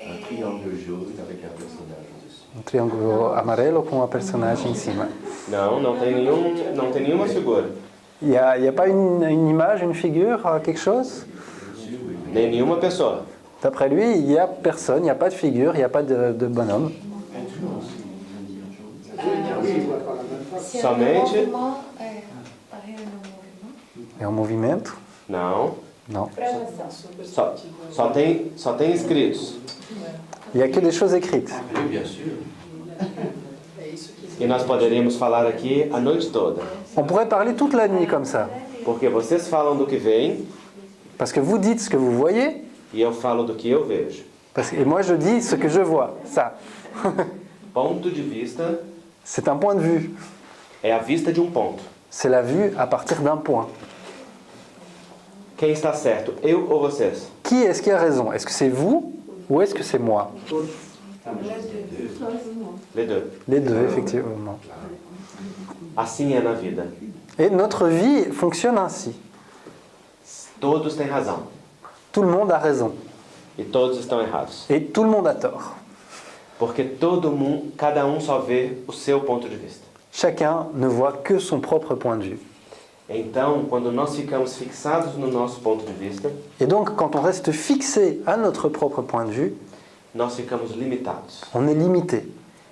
Un triangle jaune avec un personnage dessus. Um triângulo amarelo com uma personagem em cima. Não tem nenhuma figura. Il n'y a pas une image, une figure, quelque chose? Nem nenhuma pessoa. D'après lui, il n'y a personne, il n'y a pas de figure, il n'y a pas de bonhomme. Oui, il voit pas la même face. Se Somente- é no movimento, aí é no movimento. É um movimento? Não. Non. Só tem escritos. Il n'y a que des choses écrites. Oui, bien sûr. E nós poderíamos falar aqui a noite toda. On pourrait parler toute la nuit comme ça. Porque vocês falam do que veem Parce que vous dites ce que vous voyez, e eu falo do que eu vejo. et moi je dis ce que je vois. Ça, Ponto de vista c'est un point de vue. é a vista de um ponto. C'est la vue à partir d'un point. Quem está certo, eu ou vocês? Qui est-ce qui a raison? Est-ce que c'est vous ou est-ce que c'est moi? Les deux. Les deux, effectivement. Assim é na vida. Et notre vie fonctionne ainsi. Todos têm razão Tout le monde a raison. e todos estão errados. Et tout le monde a tort. Porque cada só vê o seu ponto de vista. Chacun ne voit que son propre point de vue. Então, quando nós ficamos fixados no nosso ponto de vista, Et donc, quand on reste fixé à notre propre point de vue, nós ficamos limitados. on est limité.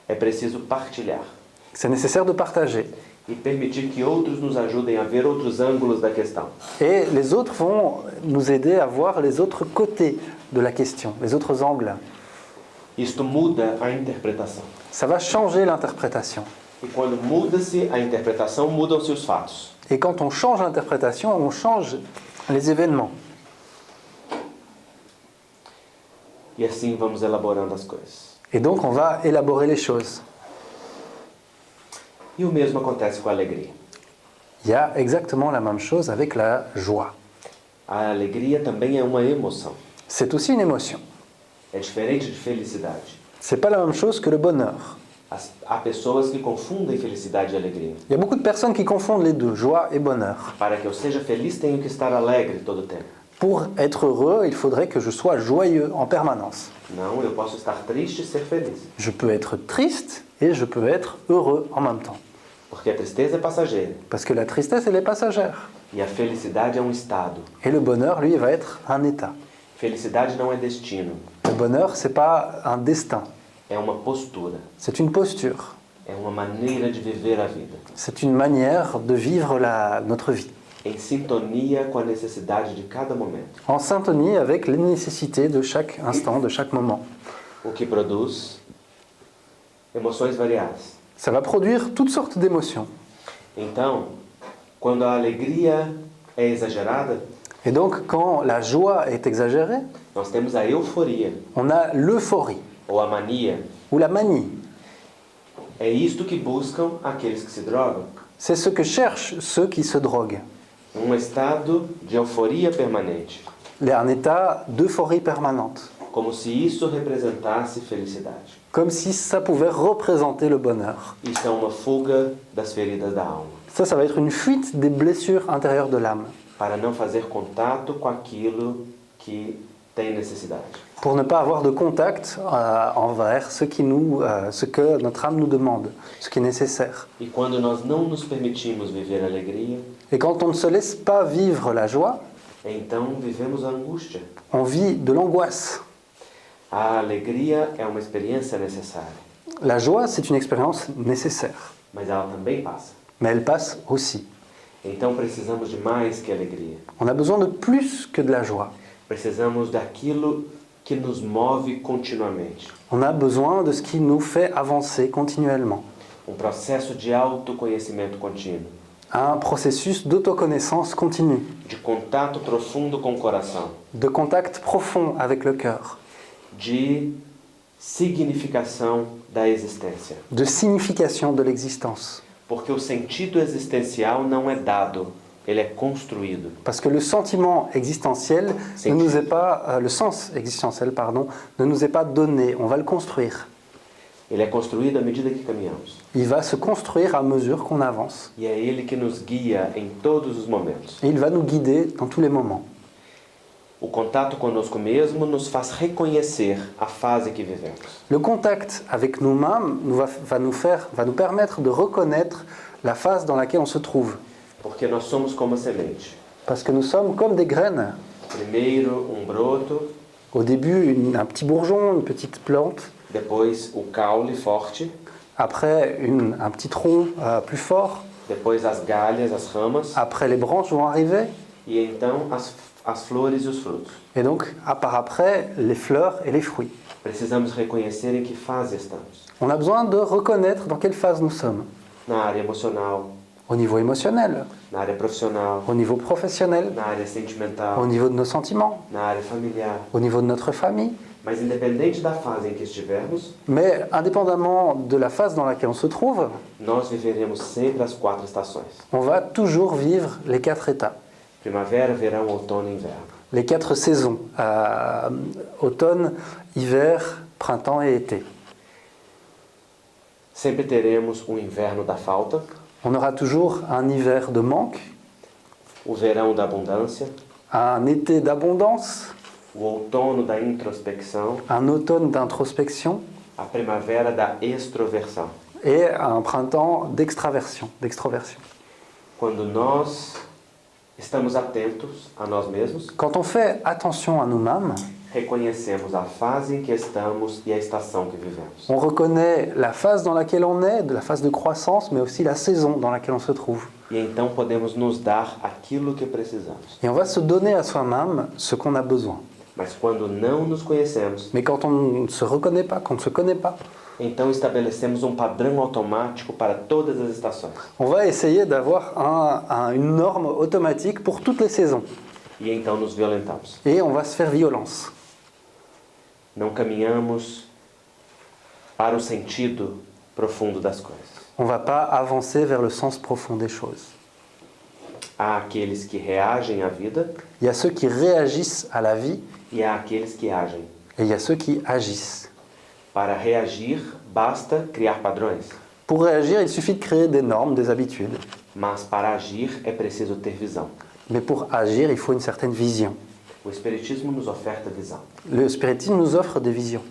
É preciso partilhar C'est nécessaire de partager. e permitir que outros nos ajudem a ver outros ângulos da questão. Et les autres vont nous aider à voir les autres côtés de la question, les autres angles. Isto muda a interpretação. Ça va changer l'interprétation. E quando muda-se a interpretação, mudam-se os fatos. Et quand on change l'interprétation, on change les événements. E assim vamos elaborando as coisas. Et donc on va élaborer les choses. E o mesmo acontece com a alegria. Il y a exactement la même chose avec la joie. A alegria também é uma emoção. C'est aussi une émotion. É diferente de felicidade. C'est pas la même chose que le bonheur. Há pessoas que confundem felicidade e alegria. Il y a beaucoup de personnes qui confondent les deux, joie et bonheur. Para que eu seja feliz, tenho que estar alegre todo o tempo. Pour être heureux, il faudrait que je sois joyeux en permanence. Não, eu posso estar triste e ser feliz. Je peux être triste et je peux être heureux en même temps. Porque a tristeza é passageira. Parce que la tristesse, elle est passagère. E a felicidade é um estado. Et le bonheur, lui, va être un état. Felicidade não é destino. Le bonheur, c'est pas un destin, É uma postura. c'est une posture. É uma maneira de viver a vida. C'est une manière de vivre notre vie, Em sintonia com a necessidade de cada momento. en syntonie avec les nécessités de chaque instant, de chaque moment. O que produz emoções variadas. Ça va produire toutes sortes d'émotions. Então, quando a alegria é exagerada, Et donc, quand la joie est exagérée, nós temos a euforia on a l'euphorie ou a mania. ou la manie. É isto que buscam aqueles que se drogam. C'est ce que cherchent ceux qui se droguent. Um estado de euforia permanente. un état d'euphorie permanente, como se isso representasse felicidade. comme si ça pouvait représenter le bonheur. Isso é uma fuga das feridas da alma, Ça va être une fuite des blessures intérieures de l'âme, para não fazer contato com aquilo que tem necessidade. pour ne pas avoir de contact envers ce que notre âme nous demande, ce qui est nécessaire. E quando nós não nos permitimos viver a alegria, Et quand on ne se laisse pas vivre la joie, então vivemos a angústia. on vit de l'angoisse. A alegria é uma experiência necessária, La joie, c'est une expérience nécessaire, mas ela também passa. mais elle passe aussi. Então precisamos de mais que alegria. On a besoin de plus que de la joie. Precisamos daquilo que nos move continuamente. On a besoin de ce qui nous fait avancer continuellement. Processo de autoconhecimento contínuo, Un processus d'autoconnaissance continue, de contato profundo com o coração, de contact profond avec le cœur, de significação da existência. de signification de l'existence. Porque o sentido existencial não é dado, ele é construído. Parce que le sentiment existentiel ne nous est pas, le sens existentiel, pardon, ne nous est pas donné, on va le construire. Ele é construído à medida que caminhamos. Il va se construire à mesure qu'on avance. E é ele que nos guia em todos os momentos. Et il va nous guider dans tous les moments. O contato conosco mesmo nos faz reconhecer a fase que vivemos. Le contact avec nous-mêmes va nous permettre de reconnaître la phase dans laquelle on se trouve. Porque nós somos como a semente. Parce que nous sommes comme des graines. Primeiro broto, Au début, un petit bourgeon, une petite plante. depois o caule forte, Après, un petit tronc plus fort. depois as galhas, as ramas, Après, les branches vont arriver. e então as flores e os frutos. Et donc, par après, les fleurs et les fruits. Precisamos reconhecer em que fase estamos. On a besoin de reconnaître dans quelle phase nous sommes. Na área emocional, Au niveau émotionnel, na área profissional, au niveau professionnel, na área au sentimental, niveau de nos sentiments, na área familiar. au niveau de notre famille. Mas independente da fase em que estivermos, Mais indépendamment de la phase dans laquelle on se trouve, nós viveremos sempre as 4 estações. on va toujours vivre les 4 états, Primavera, verão, outono e inverno. les 4 saisons, automne, hiver, printemps et été. Sempre teremos o inverno da falta, On aura toujours un hiver de manque, o verão da abundância, un été d'abondance, o outono da introspecção, un automne d'introspection a primavera da extroversão. et un printemps d'extraversion, d'extroversion. Quando nós estamos atentos a nós mesmos, Quand on fait attention à nous-mêmes, reconhecemos a fase em que estamos e a estação que vivemos. on reconnaît la phase dans laquelle on est, de la phase de croissance, mais aussi la saison dans laquelle on se trouve. E então podemos nos dar aquilo que precisamos. Et on va se donner à soi-même ce qu'on a besoin. Mas quando não nos conhecemos, Mais quand on ne se reconnaît pas, quand on ne se connaît pas, então estabelecemos padrão automático para todas as estações. on va essayer d'avoir une norme automatique pour toutes les saisons. E então nos violentamos. Et on va se faire violence. Não caminhamos para o sentido profundo das coisas. On ne va pas avancer vers le sens profond des choses. Há aqueles que reagem à vida Il y a ceux qui réagissent à la vie e há aqueles que agem. et il y a ceux qui agissent. Para reagir, basta criar padrões. Pour réagir, il suffit de créer des normes, des habitudes. Mas para agir é preciso ter visão. Mais pour agir, il faut une certaine vision. O Espiritismo nos oferta visão. Le spiritisme nous offre des visions.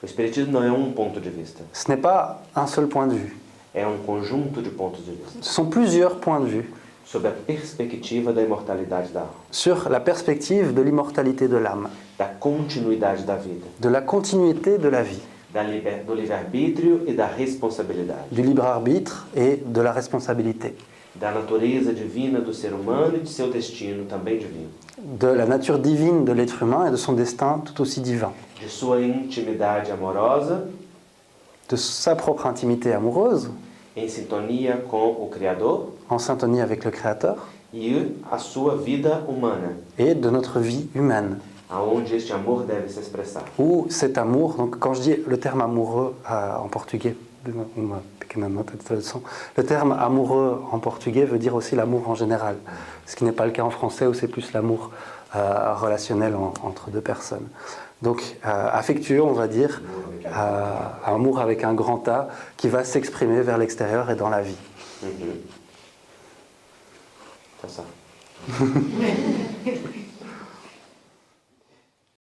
O Espiritismo não é ponto de vista, Ce n'est pas un seul point de vue. é conjunto de pontos de vista Ce sont plusieurs points de vue sobre a perspectiva da imortalidade da alma, sur la perspective de l'immortalité de l'âme, da continuidade da vida, de la continuité de la vie, do livre-arbítrio e da responsabilidade, du libre arbitre et de la responsabilité, da natureza divina do ser humano e de seu destino também divino, de la nature divine de l'être humain et de son destin tout aussi divin, de sua intimidade amorosa de sa propre intimité amoureuse, em sintonia com o Criador en syntonie avec le Créateur, e a sua vida humana, et de notre vie humaine, aonde este amor deve se expressar. où cet amour, donc quand je dis le terme amoureux en portugais, le terme amoureux en portugais veut dire aussi l'amour en général, ce qui n'est pas le cas en français où c'est plus l'amour relationnel entre deux personnes. Donc affectueux, on va dire, amour avec un grand A qui va s'exprimer vers l'extérieur et dans la vie. C'est ça.